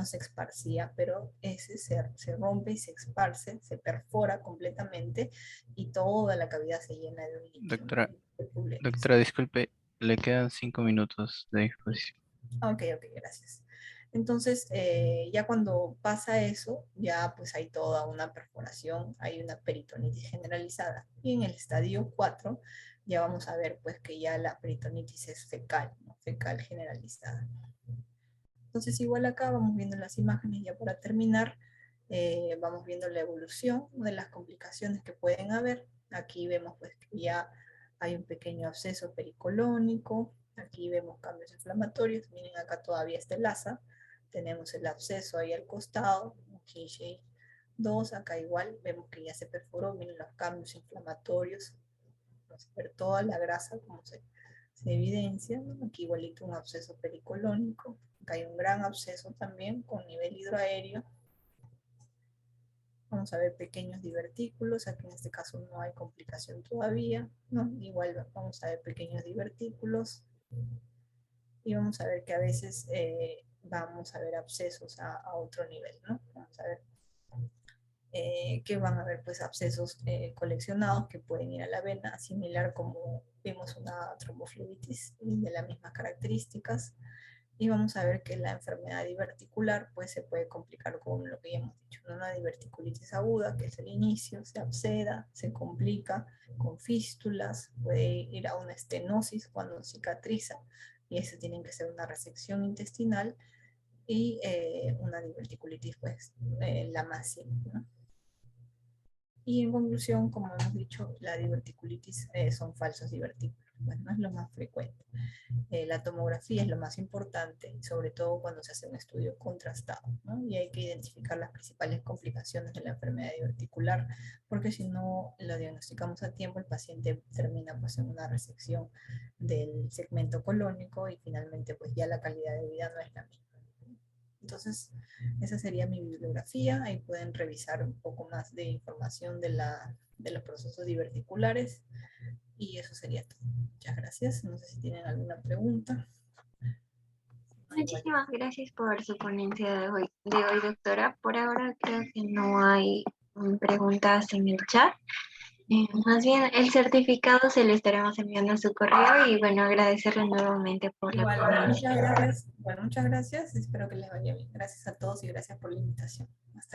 S1: se esparcía, pero ese se rompe y se esparce, se perfora completamente y toda la cavidad se llena de un líquido,
S3: Doctora,
S1: de puletes.
S3: doctora, disculpe, le quedan 5 minutos de exposición.
S1: Ok, gracias. Entonces, ya cuando pasa eso, ya pues hay toda una perforación, hay una peritonitis generalizada. Y en el estadio 4 ya vamos a ver pues que ya la peritonitis es fecal, ¿no? Fecal generalizada. Entonces, igual acá vamos viendo las imágenes ya para terminar, vamos viendo la evolución de las complicaciones que pueden haber. Aquí vemos pues que ya hay un pequeño absceso pericolónico, aquí vemos cambios inflamatorios, miren acá todavía está el asa, tenemos el absceso ahí al costado, KJ 2, acá igual vemos que ya se perforó, miren los cambios inflamatorios, vamos a ver toda la grasa como se evidencia, ¿no? Aquí igualito un absceso pericolónico, acá hay un gran absceso también con nivel hidroaéreo. Vamos a ver pequeños divertículos, aquí en este caso no hay complicación todavía, ¿no? Igual vamos a ver pequeños divertículos y vamos a ver que a veces vamos a ver abscesos a otro nivel, ¿no? Vamos a ver que van a haber pues abscesos coleccionados que pueden ir a la vena, similar como vimos una tromboflebitis de las mismas características. Y vamos a ver que la enfermedad diverticular pues se puede complicar con lo que ya hemos dicho, ¿no? Una diverticulitis aguda, que es el inicio, se absceda, se complica con fístulas, puede ir a una estenosis cuando cicatriza, y eso tiene que ser una resección intestinal, y una diverticulitis pues la más simple, ¿no? Y en conclusión, como hemos dicho, la diverticulitis son falsos divertículos, bueno, es lo más frecuente. La tomografía es lo más importante, sobre todo cuando se hace un estudio contrastado, ¿no? Y hay que identificar las principales complicaciones de la enfermedad diverticular, porque si no lo diagnosticamos a tiempo, el paciente termina pues en una resección del segmento colónico y finalmente pues ya la calidad de vida no es la misma. Entonces, esa sería mi bibliografía. Ahí pueden revisar un poco más de información de los procesos diverticulares. Y eso sería todo. Muchas gracias. No sé si tienen alguna pregunta.
S2: Muchísimas gracias por su ponencia de hoy, doctora. Por ahora creo que no hay preguntas en el chat. Más bien, el certificado se lo estaremos enviando a su correo y bueno, agradecerle nuevamente por la
S1: Igual,
S2: ponencia.
S1: muchas gracias. Bueno, muchas gracias. Espero que les vaya bien. Gracias a todos y gracias por la invitación. Hasta